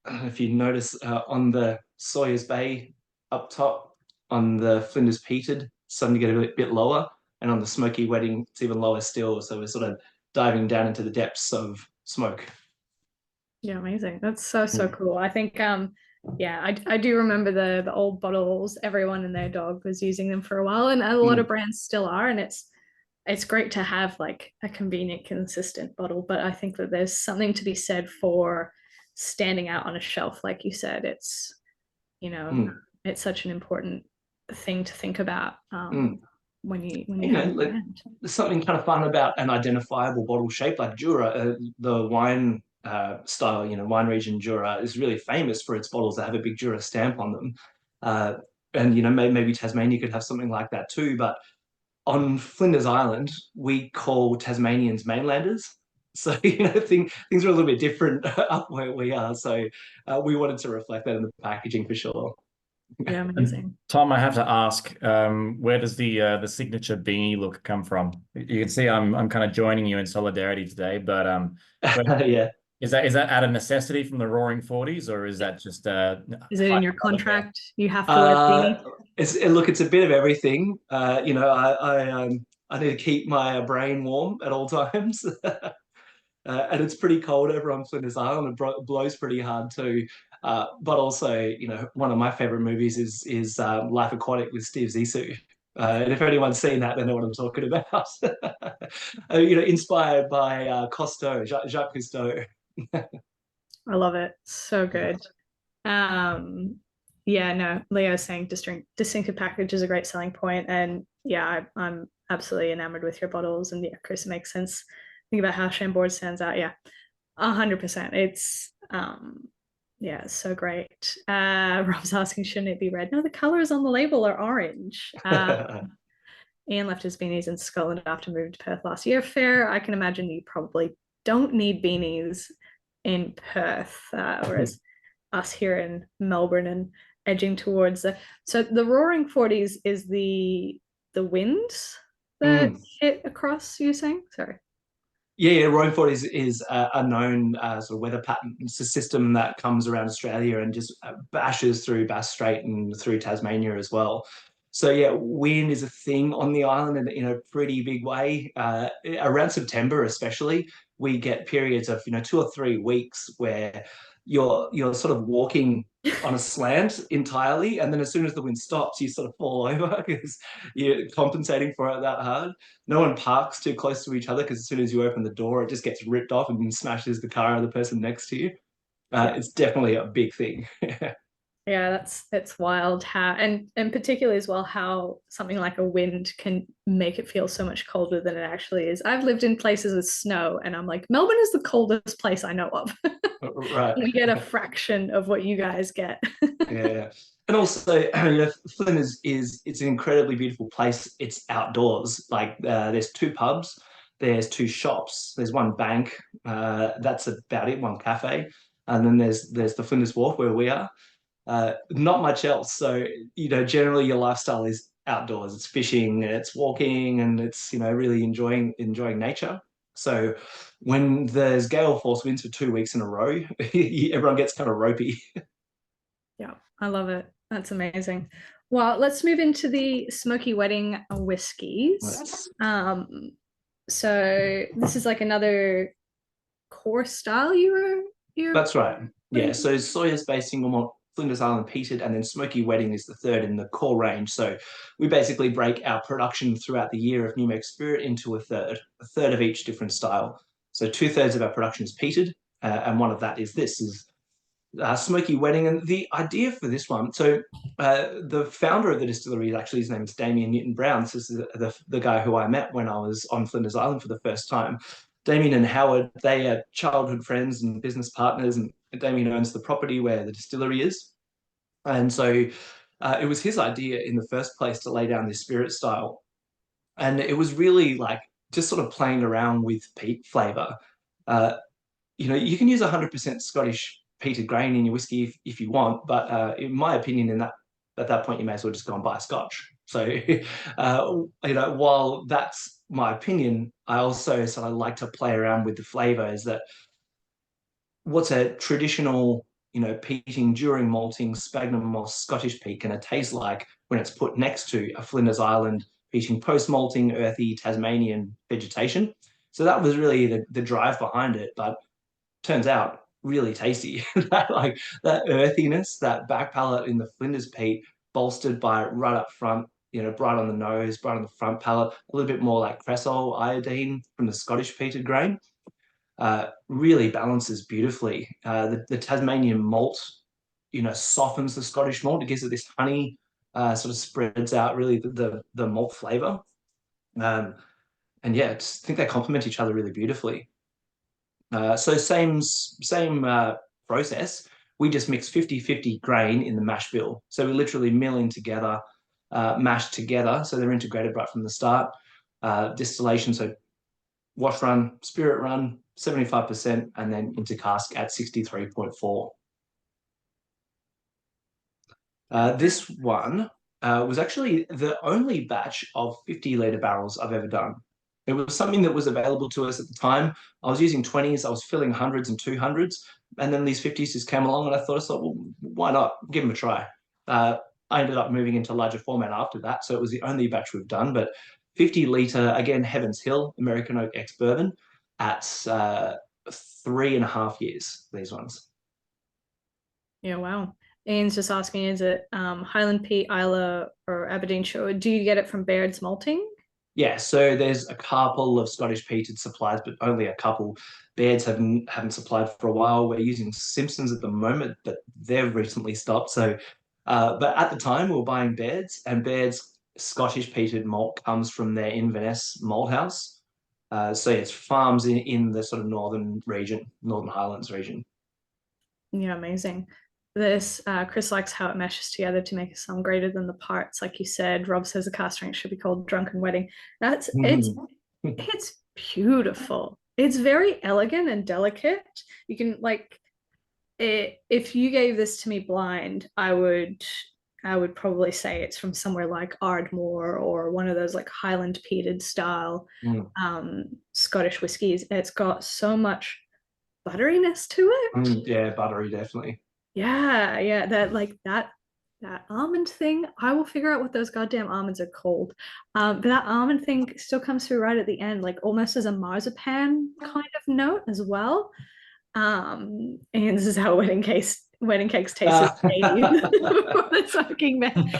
if you notice on the Sawyers Bay up top, on the Flinders Peated starting to get a bit lower. And on the Smoky Wedding, it's even lower still. So we're sort of diving down into the depths of smoke. Yeah, amazing. That's so cool. I think yeah, I do remember the old bottles. Everyone and their dog was using them for a while, and a lot of brands still are, and it's great to have like a convenient, consistent bottle. But I think that there's something to be said for standing out on a shelf, like you said. It's, you know, it's such an important thing to think about when you have like, there's something kind of fun about an identifiable bottle shape like Jura, the wine style, you know, wine region Jura is really famous for its bottles that have a big Jura stamp on them. And, you know, maybe Tasmania could have something like that too. But on Flinders Island, we call Tasmanians mainlanders. So, you know, things are a little bit different up where we are. So we wanted to reflect that in the packaging for sure. Yeah, amazing. Tom, I have to ask, where does the signature beanie look come from? You can see I'm kind of joining you in solidarity today, but Yeah. Is that out of necessity from the Roaring Forties, or is that just is it in your contract? You have to wear a beanie? Look, it's a bit of everything. You know, I need to keep my brain warm at all times. And it's pretty cold over on Flinders Island. It blows pretty hard too. But also, you know, one of my favorite movies is Life Aquatic with Steve Zissou. And if anyone's seen that, they know what I'm talking about. You know, inspired by Cousteau, Jacques Cousteau. I love it. So good. Yeah, no, Leo's saying distinctive package is a great selling point. And yeah, I'm absolutely enamored with your bottles. And yeah, Chris, it makes sense. Think about how Chambord stands out. Yeah, 100%. It's yeah, it's so great. Rob's asking, shouldn't it be red? No, the colors on the label are orange. Ian left his beanies in Scotland after moving to Perth last year. Fair. I can imagine you probably don't need beanies in Perth, whereas us here in Melbourne and edging towards so the Roaring Forties is the winds that hit across, you saying? Sorry. Yeah, Roaring Forties is a known sort of weather pattern. It's a system that comes around Australia and just bashes through Bass Strait and through Tasmania as well. So yeah, wind is a thing on the island in a pretty big way. Around September, especially, we get periods of 2 or 3 weeks where you're sort of walking on a slant entirely, and then as soon as the wind stops, you sort of fall over because you're compensating for it that hard. No one parks too close to each other because as soon as you open the door, it just gets ripped off and smashes the car of the person next to you. It's definitely a big thing. Yeah, that's wild how and particularly as well how something like a wind can make it feel so much colder than it actually is. I've lived in places with snow and I'm like, Melbourne is the coldest place I know of. Right. We get a fraction of what you guys get. Yeah. And also, Flinders it's an incredibly beautiful place. It's outdoors. Like there's 2 pubs, there's 2 shops, there's 1 bank. That's about it, 1 cafe. And then there's the Flinders Wharf where we are. Not much else. So, generally your lifestyle is outdoors. It's fishing, it's walking, and it's, really enjoying nature. So when there's gale force winds for 2 weeks in a row, everyone gets kind of ropey. Yeah, I love it. That's amazing. Well, let's move into the Smoky Wedding whiskies. So this is like another core style you're That's right. Yeah. So Sawyers based single malt, Flinders Island peated, and then Smoky Wedding is the third in the core range. So we basically break our production throughout the year of New Make Spirit into a third of each different style. So 2/3 of our production is peated, and one of that is Smoky Wedding. And the idea for this one, so the founder of the distillery, actually his name is Damien Newton-Brown. This is the guy who I met when I was on Flinders Island for the first time. Damien and Howard, they are childhood friends and business partners, and Damien owns the property where the distillery is. And so it was his idea in the first place to lay down this spirit style. And it was really like just sort of playing around with peat flavour. You can use 100% Scottish peated grain in your whiskey if you want, but in my opinion, at that point, you may as well just go and buy a Scotch. So, while that's my opinion, I also sort of like to play around with the flavours. That what's a traditional, peating during malting sphagnum moss Scottish peat going to taste like when it's put next to a Flinders Island featuring post-malting, earthy Tasmanian vegetation. So that was really the drive behind it, but turns out really tasty. Like that earthiness, that back palate in the Flinders peat, bolstered by right up front, bright on the nose, bright on the front palate, a little bit more like cresol iodine from the Scottish peated grain, really balances beautifully. The Tasmanian malt, softens the Scottish malt. It gives it this honey, sort of spreads out really the malt flavor. And yeah, I just think they complement each other really beautifully. So same process. We just mix 50-50 grain in the mash bill. So we literally mill in together, mash together. So they're integrated right from the start. Distillation, so wash run, spirit run, 75%, and then into cask at 63.4. This one was actually the only batch of 50-litre barrels I've ever done. It was something that was available to us at the time. I was using 20s, I was filling 100s and 200s, and then these 50s just came along, and I thought, well, why not? Give them a try. I ended up moving into larger format after that, so it was the only batch we've done, but 50-litre, again, Heaven's Hill, American Oak Ex-Bourbon, at 3.5 years, these ones. Yeah, wow. Ian's just asking, is it Highland Peat, Isla, or Aberdeenshire? Do you get it from Baird's Malting? Yeah, so there's a couple of Scottish peated suppliers, but only a couple. Baird's haven't supplied for a while. We're using Simpsons at the moment, but they've recently stopped. So, but at the time we were buying Baird's, and Baird's Scottish peated malt comes from their Inverness malt house. So it's farms in the sort of northern Highlands region. Yeah, amazing. This Chris likes how it meshes together to make a song greater than the parts, like you said. Rob says the cask strength should be called Drunken Wedding. It's beautiful. It's very elegant and delicate. You can if you gave this to me blind, I would probably say it's from somewhere like Ardmore or one of those like Highland peated style Scottish whiskies. It's got so much butteriness to it. Yeah, buttery, definitely. Yeah, that almond thing, I will figure out what those goddamn almonds are called. But that almond thing still comes through right at the end, like almost as a marzipan kind of note as well. And this is how wedding cakes taste before the smoking man.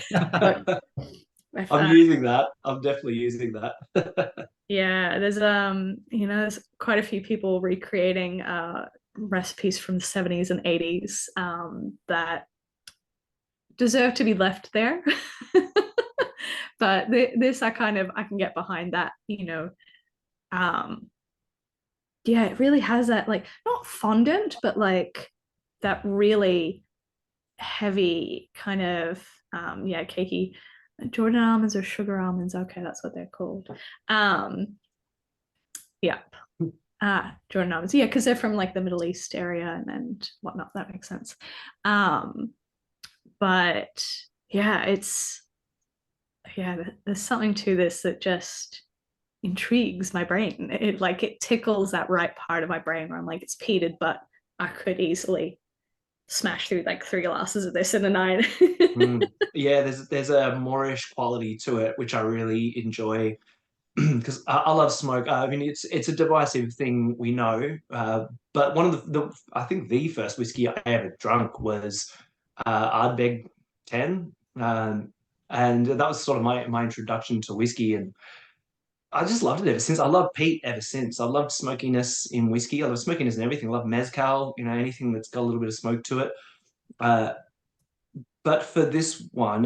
I'm using that. I'm definitely using that. Yeah, there's quite a few people recreating recipes from the 70s and 80s that deserve to be left there. But this I can get behind that, yeah, it really has that, like, not fondant, but like that really heavy kind of cakey Jordan almonds or sugar almonds. Okay, that's what they're called. Yeah. Jordan almonds. Yeah, because they're from like the Middle East area and whatnot. That makes sense. But yeah, there's something to this that just intrigues my brain. It tickles that right part of my brain where I'm like, it's peated, but I could easily smash through like 3 glasses of this in a night. Yeah, there's a Moorish quality to it, which I really enjoy because I love smoke. I mean, it's a divisive thing, we know, but one of I think the first whiskey I ever drunk was Ardbeg 10, and that was sort of my introduction to whiskey, and I just loved it ever since. I love peat ever since. I loved smokiness in whiskey. I love smokiness in everything. I love mezcal, anything that's got a little bit of smoke to it. But for this one,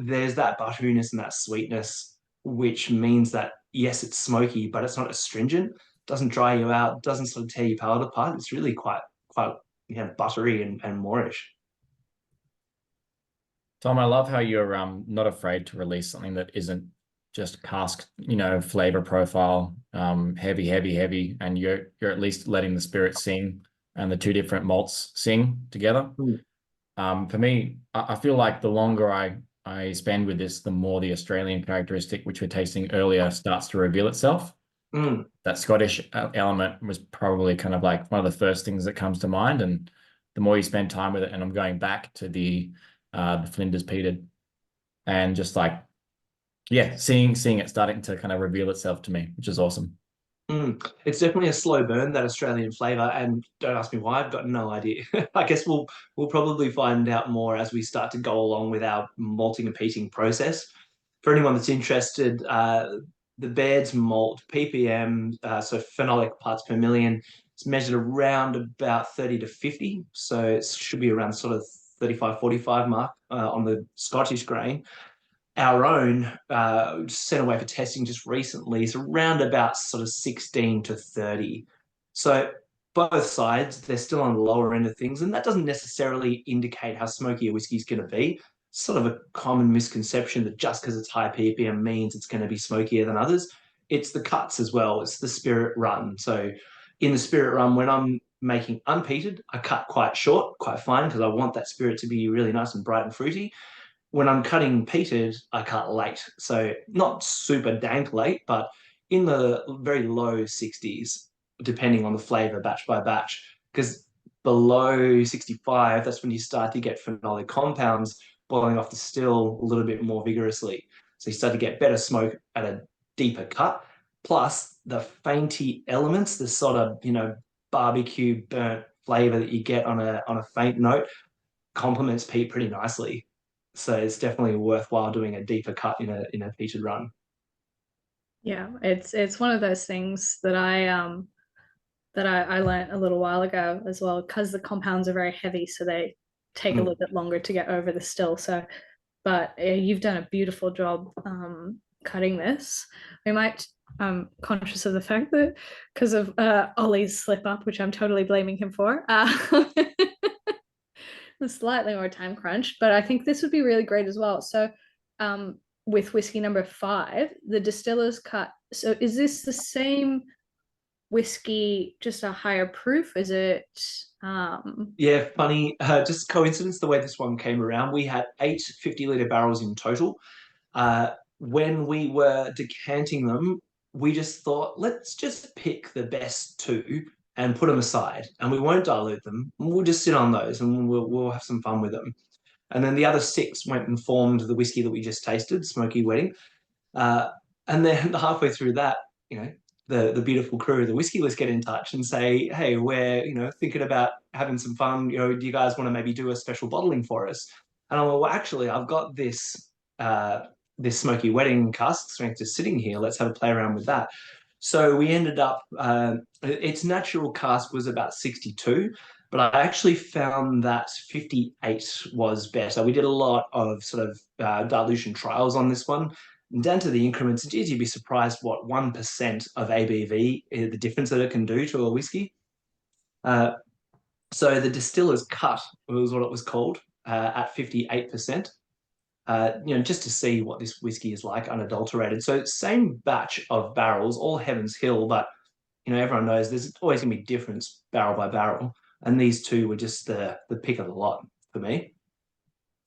there's that butteriness and that sweetness, which means that, yes, it's smoky, but it's not astringent. It doesn't dry you out. It doesn't sort of tear your palate apart. It's really quite buttery and moorish. Tom, I love how you're not afraid to release something that isn't just cask, flavor profile, heavy, and you're at least letting the spirit sing and the two different malts sing together. For me, I feel like the longer I spend with this, the more the Australian characteristic, which we're tasting earlier, starts to reveal itself. That Scottish element was probably kind of like one of the first things that comes to mind. And the more you spend time with it, and I'm going back to the Flinders peated. and just like, yeah, seeing it starting to kind of reveal itself to me, which is awesome. It's definitely a slow burn, that Australian flavour, and don't ask me why. I've got no idea. I guess we'll probably find out more as we start to go along with our malting and peating process. For anyone that's interested, the Baird's malt ppm, so phenolic parts per million, it's measured around about 30 to 50, so it should be around sort of 35, 45 mark on the Scottish grain. Our own, sent away for testing just recently, is around about sort of 16 to 30. So both sides, they're still on the lower end of things, and that doesn't necessarily indicate how smoky a whiskey is going to be. It's sort of a common misconception that just because it's high ppm means it's going to be smokier than others. It's the cuts as well. It's the spirit run. So in the spirit run, when I'm making unpeated, I cut quite short, quite fine, because I want that spirit to be really nice and bright and fruity. When I'm cutting peated, I cut late. So not super dank late, but in the very low 60s, depending on the flavor, batch by batch. Because below 65, that's when you start to get phenolic compounds boiling off the still a little bit more vigorously. So you start to get better smoke at a deeper cut. Plus the fainty elements, the sort of, barbecue burnt flavor that you get on a faint note complements peat pretty nicely. So it's definitely worthwhile doing a deeper cut in a peated run. Yeah, it's one of those things that I learned a little while ago as well, because the compounds are very heavy, so they take a little bit longer to get over the still. So, but you've done a beautiful job cutting this. We might, conscious of the fact that because of Ollie's slip up, which I'm totally blaming him for, slightly more time crunch, but I think this would be really great as well. So with whiskey number 5, the Distillers cut. So is this the same whiskey, just a higher proof? Is it Yeah, funny, just coincidence the way this one came around. We had 8 50-litre barrels in total. When we were decanting them, we just thought, let's just pick the best 2 and put them aside, and we won't dilute them. We'll just sit on those, and we'll have some fun with them. And then the other 6 went and formed the whiskey that we just tasted, Smoky Wedding. And then halfway through that, the beautiful crew of the Whiskey List get in touch and say, hey, we're thinking about having some fun. Do you guys want to maybe do a special bottling for us? And I'm like, well, actually, I've got this this Smoky Wedding cask strength just sitting here. Let's have a play around with that. So we ended up, its natural cask was about 62, but I actually found that 58 was better. We did a lot of sort of dilution trials on this one. And down to the increments, geez, you'd be surprised what 1% of ABV, the difference that it can do to a whiskey. So the Distiller's Cut was what it was called, at 58%. Just to see what this whiskey is like unadulterated. So same batch of barrels, all Heaven's Hill, but everyone knows there's always gonna be difference barrel by barrel. And these 2 were just the pick of the lot for me.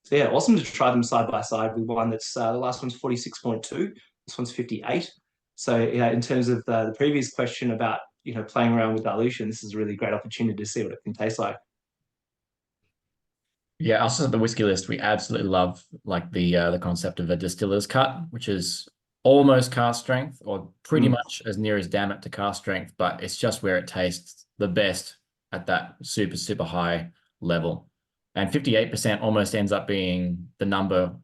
So yeah, awesome to try them side by side with one that's the last one's 46.2, this one's 58. So yeah, in terms of the previous question about playing around with dilution, this is a really great opportunity to see what it can taste like. Yeah, us at the Whiskey List, we absolutely love like the concept of a distiller's cut, which is almost cask strength, or pretty much as near as damn it to cask strength, but it's just where it tastes the best at that super, super high level. And 58% almost ends up being the number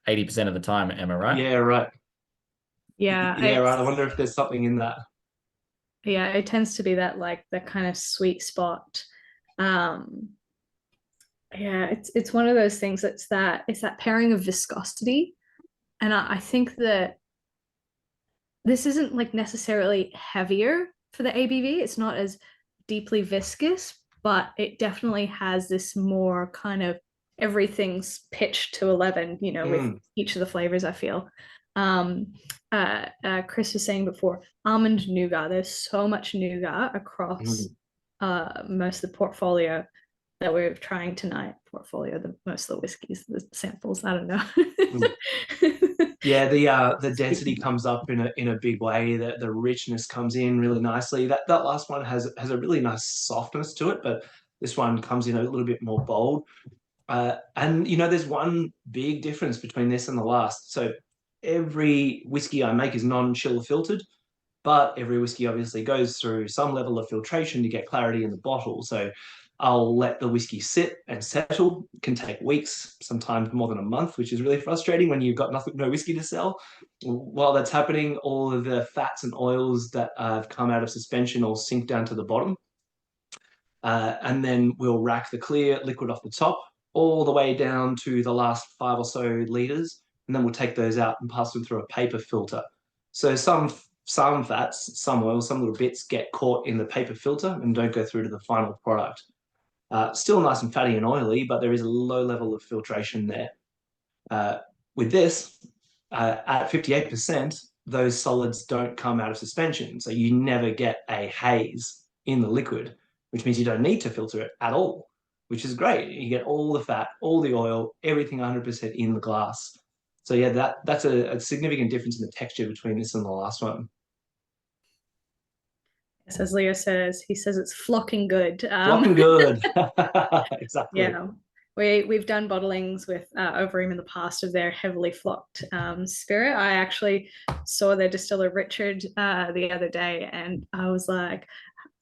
80% of the time, am I right? Yeah, right. Yeah, right. I wonder if there's something in that. Yeah, it tends to be that kind of sweet spot. Yeah, it's one of those things it's that pairing of viscosity. And I think that this isn't like necessarily heavier for the ABV. It's not as deeply viscous, but it definitely has this more kind of everything's pitched to 11, with each of the flavors, I feel. Chris was saying before, almond nougat. There's so much nougat across most of the portfolio that we're trying tonight. Most of the whiskeys, the samples, I don't know. Yeah, the density comes up in a big way. The richness comes in really nicely. That last one has a really nice softness to it, but this one comes in a little bit more bold. And there's one big difference between this and the last. So every whiskey I make is non-chill filtered, but every whiskey obviously goes through some level of filtration to get clarity in the bottle. So I'll let the whiskey sit and settle. It can take weeks, sometimes more than a month, which is really frustrating when you've got no whiskey to sell. While that's happening, all of the fats and oils that have come out of suspension all sink down to the bottom. And then we'll rack the clear liquid off the top all the way down to the last 5 or so litres. And then we'll take those out and pass them through a paper filter. So some fats, some oils, some little bits get caught in the paper filter and don't go through to the final product. Still nice and fatty and oily, but there is a low level of filtration there. With this, at 58%, those solids don't come out of suspension. So you never get a haze in the liquid, which means you don't need to filter it at all, which is great. You get all the fat, all the oil, everything 100% in the glass. So yeah, that's a significant difference in the texture between this and the last one. As Leo says, he says it's flocking good. Flocking good. Exactly. Yeah. We've done bottlings with Overeem in the past of their heavily flocked spirit. I actually saw their distiller Richard the other day, and I was like,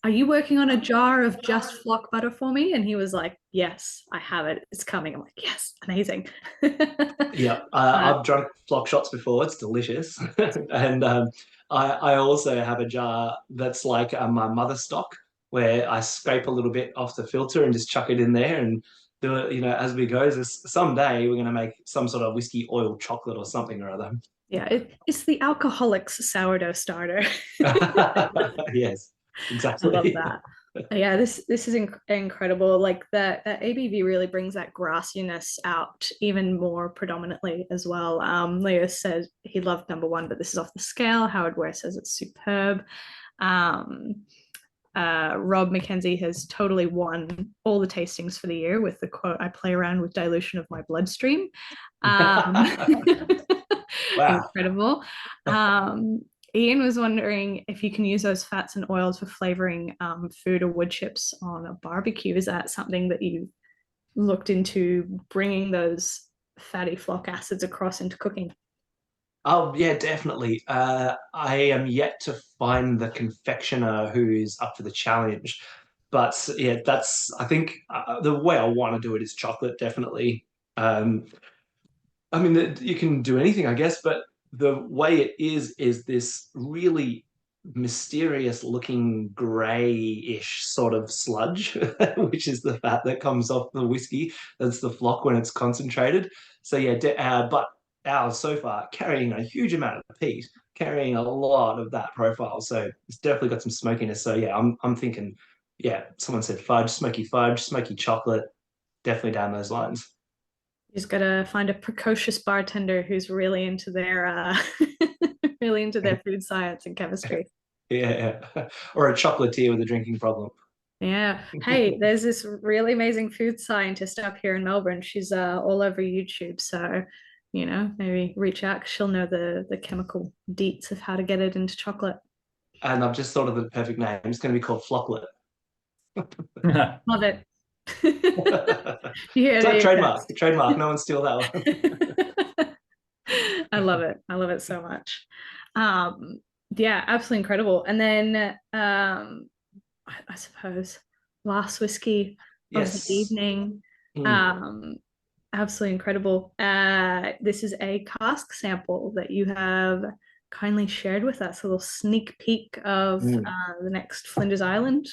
"Are you working on a jar of just flock butter for me?" And he was like, "Yes, I have it. It's coming." I'm like, "Yes, amazing." Yeah, I've drunk flock shots before. It's delicious. And I also have a jar that's like my mother stock, where I scrape a little bit off the filter and just chuck it in there and do it, as we go. Someday we're going to make some sort of whiskey oil chocolate or something or other. Yeah, it's the alcoholic's sourdough starter. Yes, exactly. I love that. Yeah, this is incredible. Like that ABV really brings that grassiness out even more predominantly as well. Leo said he loved number 1, but this is off the scale. Howard Ware says it's superb. Rob McKenzie has totally won all the tastings for the year with the quote, "I play around with dilution of my bloodstream." Wow. Incredible. Ian was wondering if you can use those fats and oils for flavoring food or wood chips on a barbecue. Is that something that you've looked into, bringing those fatty flock acids across into cooking? Oh, yeah, definitely. I am yet to find the confectioner who's up for the challenge. But yeah, I think the way I want to do it is chocolate, definitely. I mean, you can do anything, I guess, but the way it is this really mysterious looking grayish sort of sludge, which is the fat that comes off the whiskey. That's the flock when it's concentrated. So yeah, but ours so far carrying a huge amount of peat, carrying a lot of that profile. So it's definitely got some smokiness. So yeah, I'm thinking, yeah, someone said fudge, smoky chocolate, definitely down those lines. You just gotta find a precocious bartender who's really into their really into their food science and chemistry. Yeah, or a chocolatier with a drinking problem. Yeah. Hey, there's this really amazing food scientist up here in Melbourne. She's all over YouTube, so maybe reach out because she'll know the chemical deets of how to get it into chocolate. And I've just thought of the perfect name. It's going to be called Flocklet. Love it. Trademark. No one steal that one. I love it. I love it so much. Yeah, absolutely incredible. And then I suppose last whiskey of the evening. Absolutely incredible. This is a cask sample that you have kindly shared with us, a little sneak peek of the next Flinders Island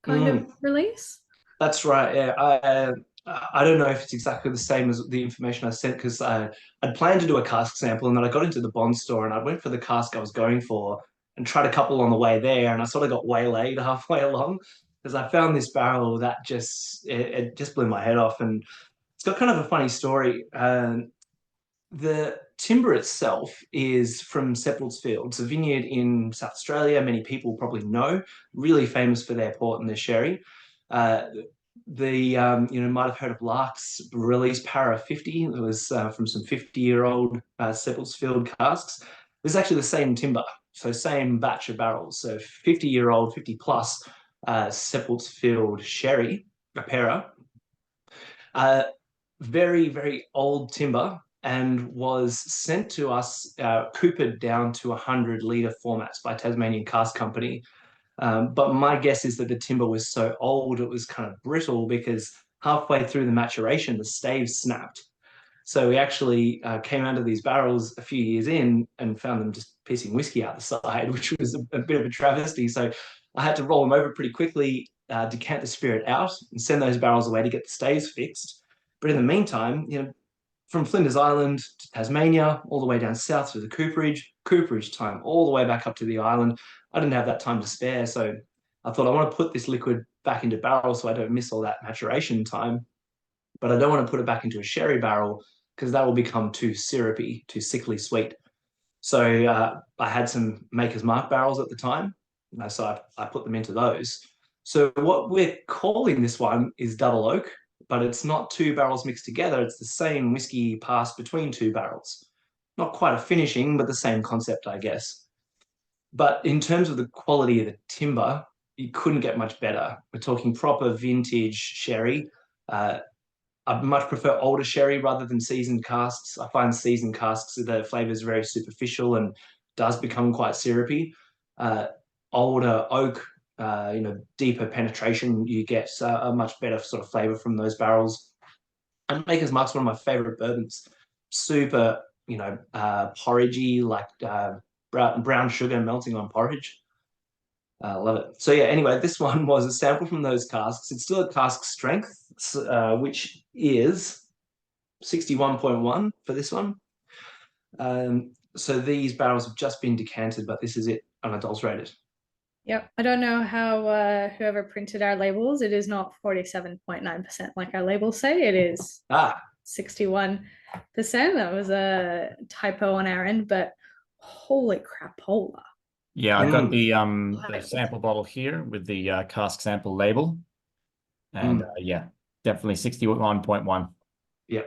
kind of release. That's right. Yeah, I don't know if it's exactly the same as the information I sent, because I'd planned to do a cask sample, and then I got into the Bond store and I went for the cask I was going for and tried a couple on the way there, and I sort of got waylaid halfway along because I found this barrel that it just blew my head off. And it's got kind of a funny story. The timber itself is from Seppelt's Fields, a vineyard in South Australia. Many people probably know, really famous for their port and their sherry. Might have heard of Lark's release Para 50. It was from some 50-year-old Seppelt's Field casks. This is actually the same timber, so same batch of barrels. So 50-year-old, 50-plus Seppelt's Field sherry, a Para. very, very old timber and was sent to us coopered down to 100-litre formats by Tasmanian Cask Company. But my guess is that the timber was so old it was kind of brittle because halfway through the maturation, the staves snapped. So we actually came out of these barrels a few years in and found them just pissing whiskey out the side, which was a bit of a travesty. So I had to roll them over pretty quickly, decant the spirit out, and send those barrels away to get the staves fixed. But in the meantime, from Flinders Island to Tasmania, all the way down south to the cooperage time, all the way back up to the island, I didn't have that time to spare. So I thought I want to put this liquid back into barrels so I don't miss all that maturation time. But I don't want to put it back into a sherry barrel because that will become too syrupy, too sickly sweet. So I had some Maker's Mark barrels at the time, so I put them into those. So what we're calling this one is double oak, but it's not two barrels mixed together. It's the same whiskey passed between two barrels. Not quite a finishing, but the same concept, I guess. But in terms of the quality of the timber, you couldn't get much better. We're talking proper vintage sherry. I much prefer older sherry rather than seasoned casks. I find seasoned casks, the flavour is very superficial and does become quite syrupy. Older oak, deeper penetration, you get a much better sort of flavour from those barrels. And Maker's Mark's one of my favourite bourbons. Super, porridgey, like brown sugar melting on porridge. I love it. So yeah, anyway, this one was a sample from those casks. It's still a cask strength, which is 61.1 for this one. So these barrels have just been decanted, but this is it unadulterated. Yep. I don't know how whoever printed our labels, it is not 47.9% like our labels say. It is 61%. That was a typo on our end, but holy crapola. Yeah, I got the sample bottle here with the cask sample label. And yeah, definitely 61.1. Yeah.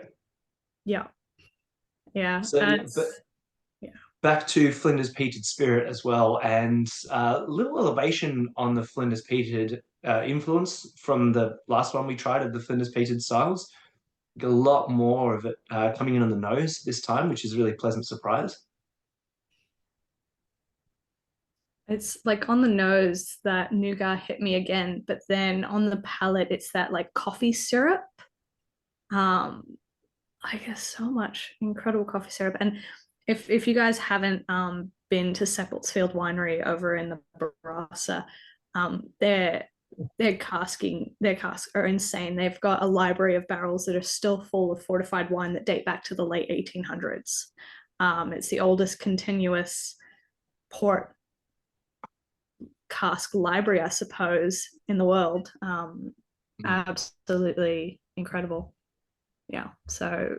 Yeah. Yeah. So back to Flinders Peated spirit as well, and a little elevation on the Flinders Peated influence from the last one we tried of the Flinders Peated styles. Get a lot more of it coming in on the nose this time, which is a really pleasant surprise. It's like on the nose, that nougat hit me again, but then on the palate, it's that like coffee syrup. I guess so much incredible coffee syrup. And if you guys haven't been to Seppeltsfield Winery over in the Barossa, their casks are insane. They've got a library of barrels that are still full of fortified wine that date back to the late 1800s. It's the oldest continuous port cask library, I suppose, in the world. Absolutely incredible. Yeah. So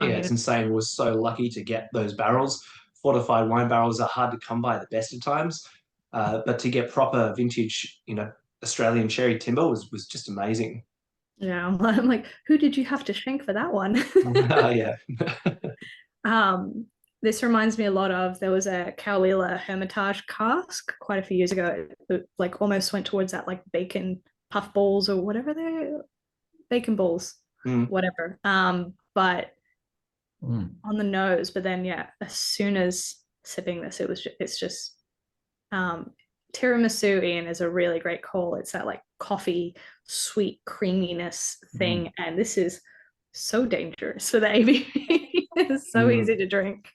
it's insane. We're so lucky to get those barrels. Fortified wine barrels are hard to come by at the best of times, but to get proper vintage, Australian sherry timber was just amazing. Yeah, I'm like, who did you have to shank for that one? Yeah. This reminds me a lot of, there was a Cowlila Hermitage cask quite a few years ago that like almost went towards that like bacon puff balls or whatever they're, bacon balls, whatever. But on the nose, but then yeah, as soon as sipping this, it's just tiramisu, Ian, is a really great call. It's that like coffee sweet creaminess thing, and this is so dangerous for the ABV. It's so easy to drink.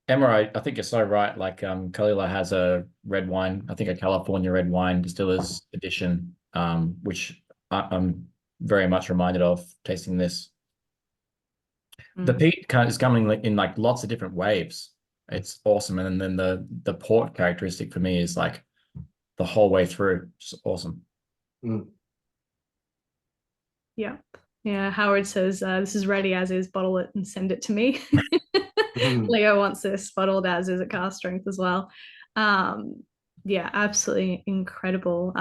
Emma, I think you're so right. Like Kalila has a red wine, I think a California red wine distillers edition, which I'm very much reminded of tasting this. The peat is coming in like lots of different waves. It's awesome. And then the port characteristic for me is like the whole way through. Just awesome. Yeah. Yeah. Howard says, this is ready as is, bottle it and send it to me. Leo wants this bottled as is at cask strength as well. Yeah, absolutely incredible.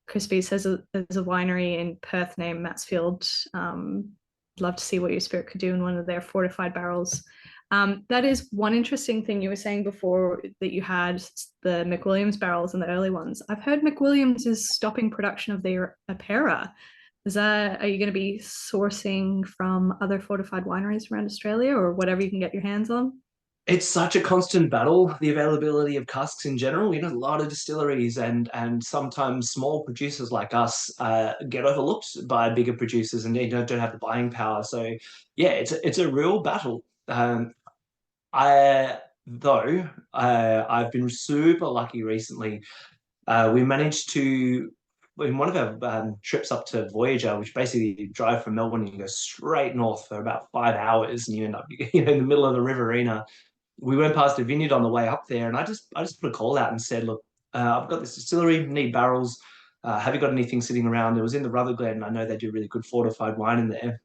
Crispy says there's a winery in Perth named Mansfield. Love to see what your spirit could do in one of their fortified barrels. That is one interesting thing you were saying before, that you had the McWilliams barrels and the early ones. I've heard McWilliams is stopping production of their Apera. Are you going to be sourcing from other fortified wineries around Australia or whatever you can get your hands on? It's such a constant battle, the availability of casks in general. A lot of distilleries and sometimes small producers like us get overlooked by bigger producers and they don't have the buying power. So yeah, it's a real battle. I've been super lucky recently. We managed to, in one of our trips up to Voyager, which basically you drive from Melbourne and you go straight north for about 5 hours and you end up in the middle of the Riverina. We went past a vineyard on the way up there, and I just put a call out and said, look, I've got this distillery, need barrels. Have you got anything sitting around? It was in the Rutherglen, and I know they do really good fortified wine in there.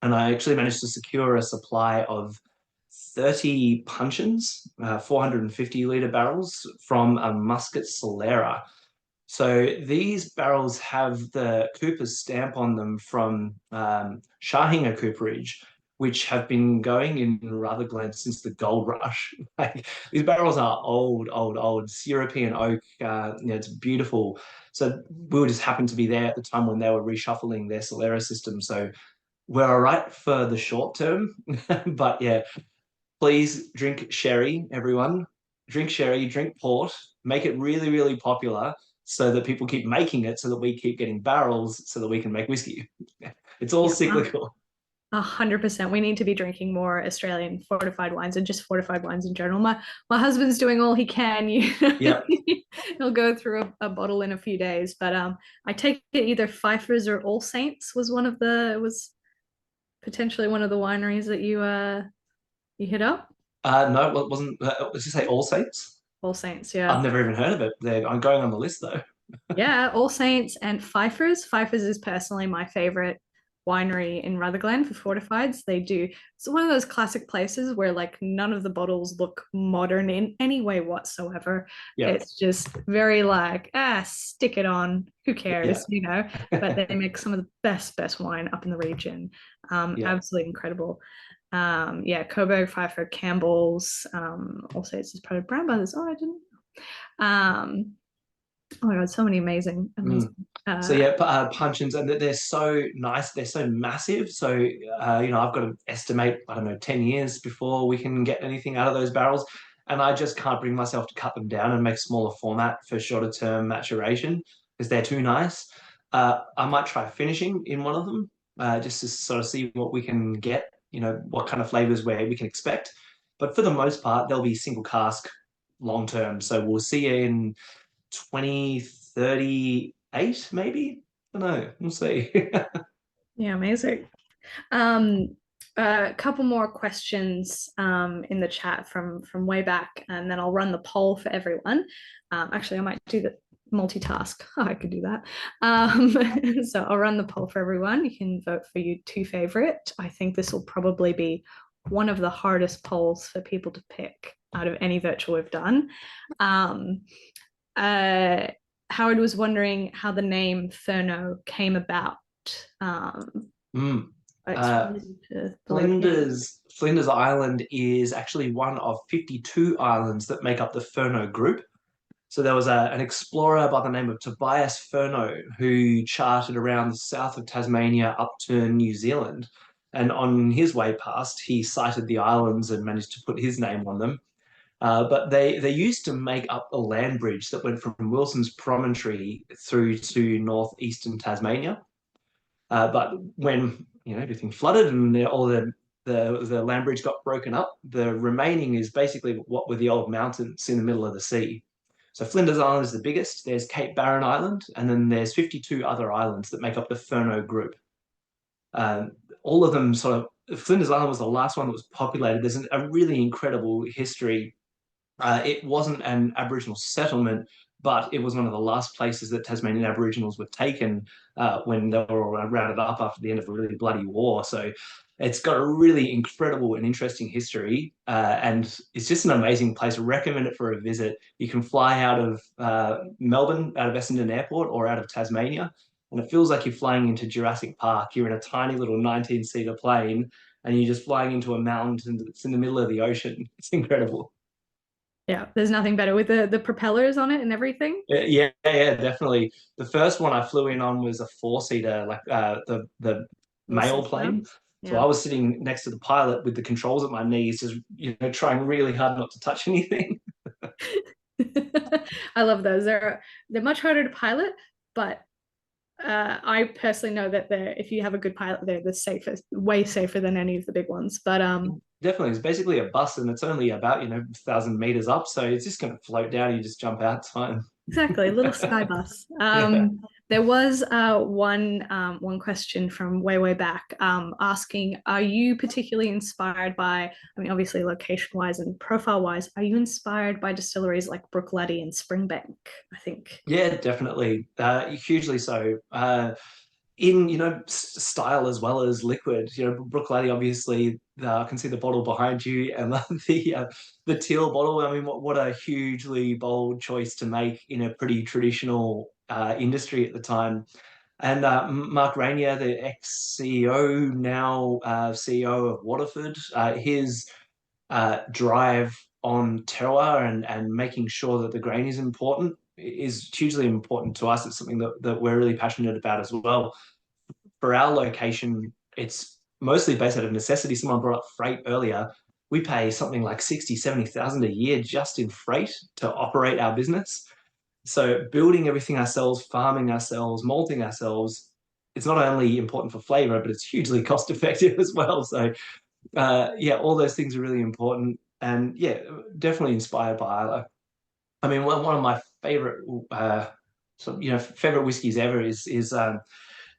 And I actually managed to secure a supply of 30 puncheons, 450-litre barrels from a Muscat Solera. So these barrels have the Cooper's stamp on them from Shahinga Cooperage, which have been going in Rutherglen since the gold rush. Like, these barrels are old, old, old. It's European oak. It's beautiful. So we just happened to be there at the time when they were reshuffling their Solera system. So we're all right for the short term. But yeah, please drink sherry, everyone. Drink sherry, drink port, make it really, really popular so that people keep making it so that we keep getting barrels so that we can make whiskey. It's all Yeah, cyclical. 100%. We need to be drinking more Australian fortified wines and just fortified wines in general. My husband's doing all he can. Yeah. He'll go through a bottle in a few days. But I take it either Pfeiffer's or All Saints was potentially one of the wineries that you hit up. No, it wasn't. Let's just say All Saints. All Saints, I've yeah. never even heard of it. I'm going on the list though. Yeah, All Saints and Pfeiffer's. Pfeiffer's is personally my favorite winery in Rutherglen for fortifieds. It's one of those classic places where like none of the bottles look modern in any way whatsoever. Yeah. It's just very like, stick it on, who cares, Yeah. But they make some of the best wine up in the region. Yeah. Absolutely incredible. Coburg, Pfeiffer, Campbell's, also it's just part of Brown Brothers. Oh, I didn't. Oh my God, so many amazing. So yeah, puncheons, and they're so nice. They're so massive. So I've got to estimate, I don't know, 10 years before we can get anything out of those barrels. And I just can't bring myself to cut them down and make smaller format for shorter term maturation because they're too nice. I might try finishing in one of them just to sort of see what we can get, what kind of flavors we can expect. But for the most part, they'll be single cask long term. So we'll see you in 2038, maybe. I don't know. We'll see. Yeah, amazing. A couple more questions in the chat from way back, and then I'll run the poll for everyone. Actually, I might do the multitask. Oh, I could do that. So I'll run the poll for everyone. You can vote for your two favorite. I think this will probably be one of the hardest polls for people to pick out of any virtual we've done. Howard was wondering how the name Furneaux came about. Flinders Island is actually one of 52 islands that make up the Furneaux group. So there was an explorer by the name of Tobias Furneaux who charted around the south of Tasmania up to New Zealand. And on his way past, he sighted the islands and managed to put his name on them. But they used to make up a land bridge that went from Wilson's Promontory through to northeastern Tasmania. But when everything flooded and all the land bridge got broken up, the remaining is basically what were the old mountains in the middle of the sea. So Flinders Island is the biggest. There's Cape Barren Island, and then there's 52 other islands that make up the Furneaux group. All of them Flinders Island was the last one that was populated. There's a really incredible history. It wasn't an Aboriginal settlement, but it was one of the last places that Tasmanian Aboriginals were taken when they were all rounded up after the end of a really bloody war. So it's got a really incredible and interesting history, and it's just an amazing place. I recommend it for a visit. You can fly out of Melbourne, out of Essendon Airport, or out of Tasmania, and it feels like you're flying into Jurassic Park. You're in a tiny little 19-seater plane, and you're just flying into a mountain that's in the middle of the ocean. It's incredible. Yeah, there's nothing better with the propellers on it and everything. Yeah, definitely. The first one I flew in on was a four-seater, like the mail Awesome. plane. So Yeah. I was sitting next to the pilot with the controls at my knees, just trying really hard not to touch anything. I love those. They're much harder to pilot, but I personally know that if you have a good pilot, they're the safest, way safer than any of the big ones. But Definitely, it's basically a bus, and it's only about 1,000 meters up, so it's just going to float down. You just jump out, it's fine. exactly, little sky bus. Yeah. There was one question from way back asking, are you particularly inspired by, I mean, obviously location-wise and profile-wise, are you inspired by distilleries like Brookletty and Springbank, I think? Yeah, definitely. Hugely so. In style as well as liquid. Brook Lady, obviously, I can see the bottle behind you, and the teal bottle. I mean, what a hugely bold choice to make in a pretty traditional industry at the time. And Mark Rainier, the ex-CEO, now CEO of Waterford, his drive on terroir and making sure that the grain is important is hugely important to us. It's something that we're really passionate about as well. For our location, it's mostly based out of necessity. Someone brought up freight earlier. We pay something like 60, 70,000 a year just in freight to operate our business. So building everything ourselves, farming ourselves, malting ourselves, it's not only important for flavor, but it's hugely cost effective as well. So yeah, all those things are really important. And yeah, definitely inspired by, I mean, one of my favorite, favorite whiskeys ever is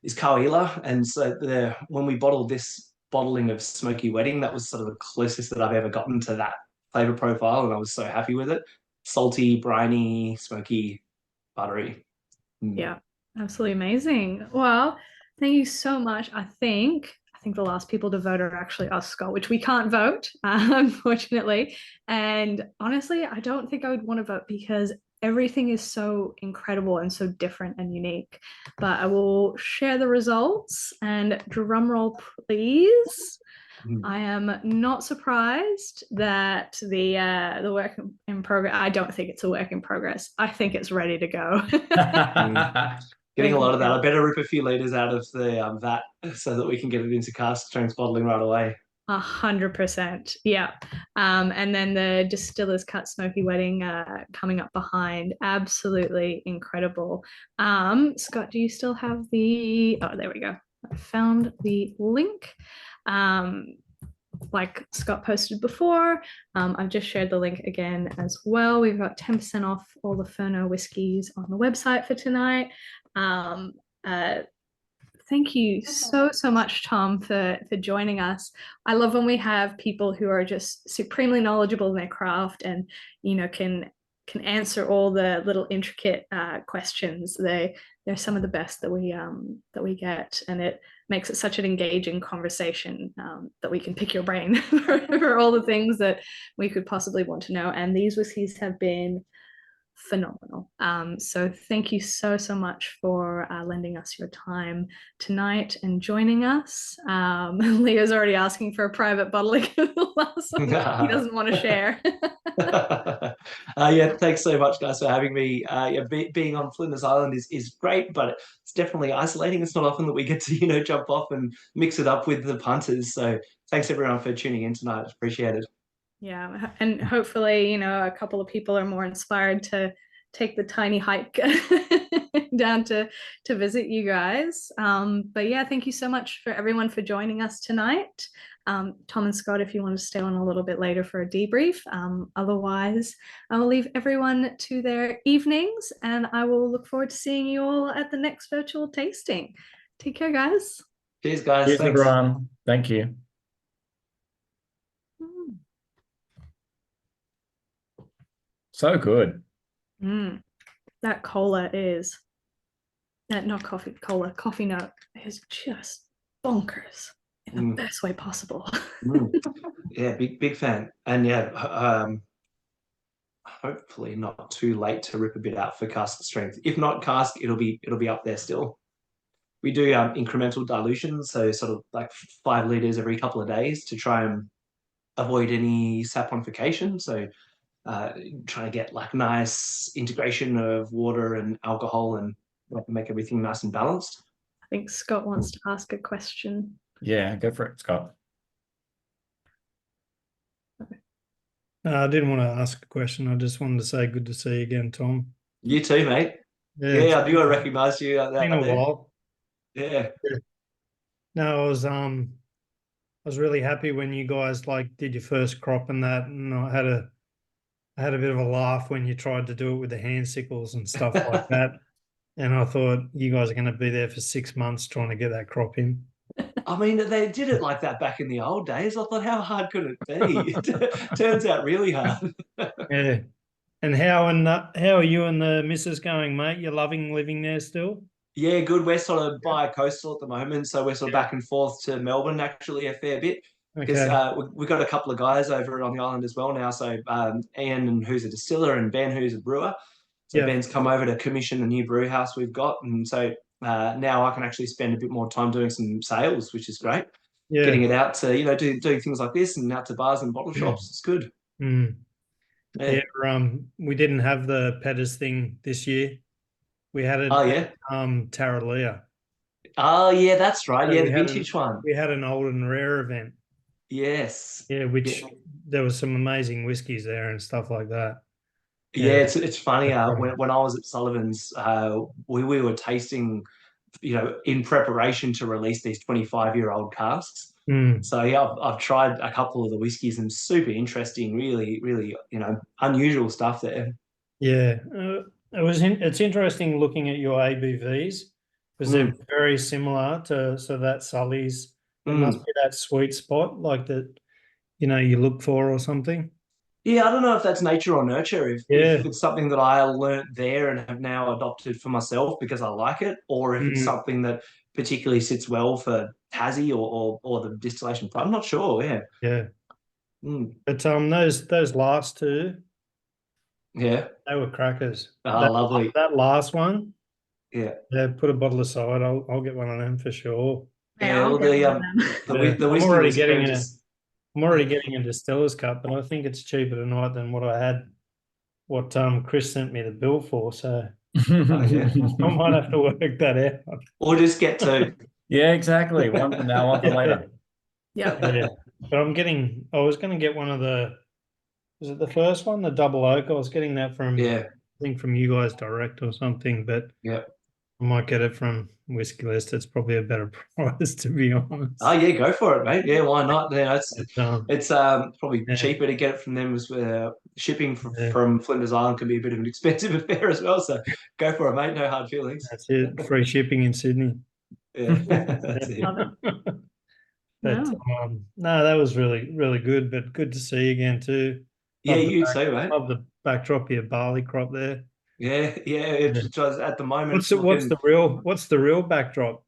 Kawila. And so when we bottled this bottling of Smoky Wedding, that was sort of the closest that I've ever gotten to that flavor profile, and I was so happy with it. Salty, briny, smoky, buttery. Mm. Yeah, absolutely amazing. Well, thank you so much. I think the last people to vote are actually us, Scott, which we can't vote, unfortunately. And honestly, I don't think I would want to vote because everything is so incredible and so different and unique. But I will share the results and drum roll, please. I am not surprised that the work in progress. I don't think it's a work in progress. I think it's ready to go. Getting a lot of that. I better rip a few liters out of the vat so that we can get it into cask strength bottling right away. 100%. Yeah. And then the Distillers Cut Smoky Wedding coming up behind. Absolutely incredible. Scott, do you still have oh, there we go. I found the link. Like Scott posted before, I've just shared the link again as well. We've got 10% off all the Furneaux whiskies on the website for tonight. Thank you so much, Tom, for joining us. I love when we have people who are just supremely knowledgeable in their craft and can answer all the little intricate questions. They're some of the best that we get, and it makes it such an engaging conversation that we can pick your brain for all the things that we could possibly want to know. And these whiskeys have been phenomenal. So thank you so much for lending us your time tonight and joining us. Leo's already asking for a private bottling of the last one. He doesn't want to share. Yeah, thanks so much, guys, for having me. Being on Flinders Island is great, but it's definitely isolating. It's not often that we get to jump off and mix it up with the punters. So thanks everyone for tuning in tonight. Appreciate it. Yeah, and hopefully, a couple of people are more inspired to take the tiny hike down to visit you guys. But yeah, thank you so much for everyone for joining us tonight. Tom and Scott, if you want to stay on a little bit later for a debrief. Otherwise, I will leave everyone to their evenings, and I will look forward to seeing you all at the next virtual tasting. Take care, guys. Cheers, guys. Cheers, Thanks. everyone. Thank you. So good. That cola is not coffee note is just bonkers in the best way possible. Yeah, big fan. And yeah, hopefully not too late to rip a bit out for cask strength. If not cask, it'll be up there still. We do incremental dilution, so sort of like 5 liters every couple of days to try and avoid any saponification. So trying to get like nice integration of water and alcohol and make everything nice and balanced. I think Scott wants to ask a question. Yeah, go for it, Scott. I didn't want to ask a question. I just wanted to say good to see you again, Tom. You too, mate. Yeah, I knew I recognised you out there. Been a while. Yeah. No, I was really happy when you guys like did your first crop and that, and I had a bit of a laugh when you tried to do it with the hand sickles and stuff like that. And I thought you guys are going to be there for 6 months trying to get that crop in. I mean, they did it like that back in the old days. I thought, how hard could it be? It turns out really hard. Yeah. And how are you and the missus going, mate? You're loving living there still? Yeah, good. We're sort of bi-coastal at the moment, so we're sort of back and forth to Melbourne actually a fair bit. Because we've got a couple of guys over on the island as well now. So Ian, who's a distiller, and Ben, who's a brewer. So Ben's come over to commission the new brew house we've got, and so now I can actually spend a bit more time doing some sales, which is great. Yeah. Getting it out to doing things like this and out to bars and bottle shops. It's good. Mm. Yeah. We didn't have the Petters thing this year. We had it. Oh yeah. Tarraleah. Oh yeah, that's right. So yeah, the vintage one. We had an old and rare event. Yes. Yeah, there was some amazing whiskies there and stuff like that. Yeah, it's funny. When I was at Sullivan's, we were tasting, in preparation to release these 25-year-old casks. So yeah, I've tried a couple of the whiskies and super interesting, really, really, unusual stuff there. Yeah, it's interesting looking at your ABVs because they're very similar to that Sully's. It must be that sweet spot like that, you look for or something. Yeah, I don't know if that's nature or nurture, if it's something that I learnt there and have now adopted for myself because I like it, or if it's something that particularly sits well for Tassie or the distillation. I'm not sure, Yeah. But those last two, they were crackers. Lovely. That last one, yeah, put a bottle aside. I'll get one of them for sure. Yeah, well, the whiskey I'm already getting a Distillers cup, but I think it's cheaper tonight than what Chris sent me the bill for. So I might have to work that out. Or just get two. Yeah, exactly. One for now, one for later. Yeah. But I was going to get one of was it the first one, the double oak? I was getting that from, I think from you guys direct or something, but I might get it from Whiskey List. It's probably a better price, to be honest. Oh yeah, go for it, mate. Yeah, why not? It's probably cheaper to get it from them as shipping from Flinders Island can be a bit of an expensive affair as well. So go for it, mate. No hard feelings. That's it. Free shipping in Sydney. Yeah, that's it. But no, that was really, really good. But good to see you again too. Yeah, you too, mate. Love the backdrop of your barley crop there. Yeah. It's just at the moment. What's the real backdrop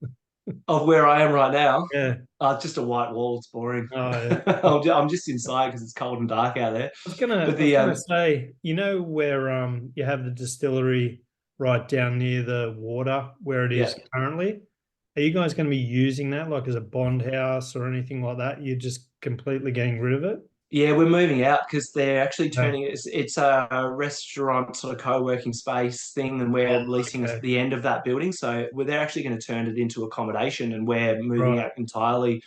of where I am right now? Yeah, just a white wall. It's boring. Oh yeah. I'm just inside because it's cold and dark out there. I was gonna say, where you have the distillery right down near the water where it is currently. Are you guys going to be using that like as a bond house or anything like that? You're just completely getting rid of it? Yeah, we're moving out because they're actually turning it's a restaurant sort of co-working space thing, and we're leasing the end of that building. So they're actually going to turn it into accommodation, and we're moving out entirely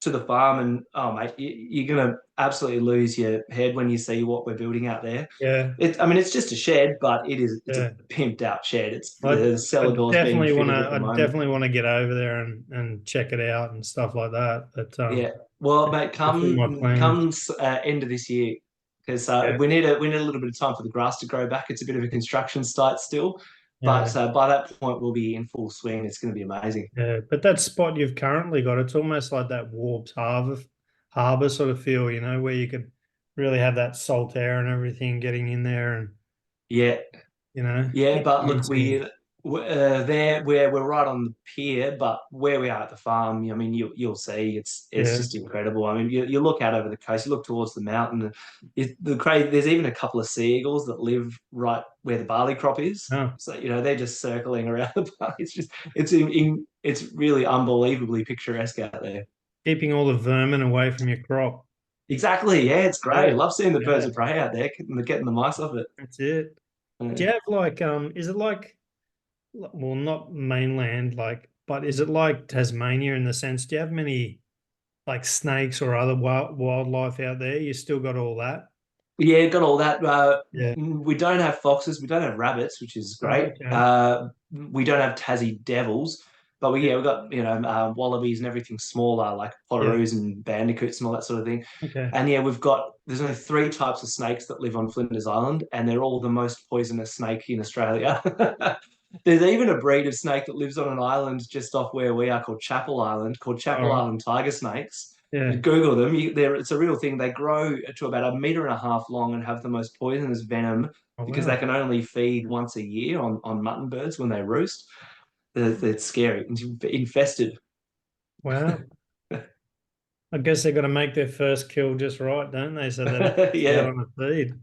to the farm. And mate, you're going to absolutely lose your head when you see what we're building out there. Yeah, it's just a shed, but it's a pimped out shed. It's the cellar doors being fitted at the moment. I definitely want to get over there and check it out and stuff like that. But well, mate, comes end of this year, because we need a little bit of time for the grass to grow back. It's a bit of a construction site still, but by that point we'll be in full swing. It's going to be amazing. Yeah, but that spot you've currently got, it's almost like that Warped Harbour sort of feel, where you could really have that salt air and everything getting in there, and but look, we're right on the pier, but where we are at the farm, I mean, you'll see it's just incredible. I mean, you look out over the coast, you look towards the mountain. There's even a couple of seagulls that live right where the barley crop is. Oh. So they're just circling around the barley. It's really unbelievably picturesque out there. Keeping all the vermin away from your crop. Exactly. Yeah, it's great. I Yeah. love seeing the birds Yeah. of prey out there, getting the mice off it. That's it. Yeah. Do you have like is it like, well, not mainland, like, but is it like Tasmania in the sense, do you have many like snakes or other wildlife out there? You still got all that? Yeah, got all that. Yeah. We don't have foxes. We don't have rabbits, which is Oh, great. okay. We don't have Tassie devils, but we've got wallabies and everything smaller like Yeah. potoroos and bandicoots and all that sort of thing. Okay. And there's only 3 types of snakes that live on Flinders Island, and they're all the most poisonous snake in Australia. There's even a breed of snake that lives on an island just off where we are called Chapel Island, called All Chapel right. Island tiger snakes. Yeah. Google them. It's a real thing. They grow to about 1.5 meters long and have the most poisonous venom Oh, because wow. they can only feed once a year on mutton birds when they roost. It's scary. It's infested. Wow. I guess they got to make their first kill just right, don't they? So that it's Yeah. out on a feed.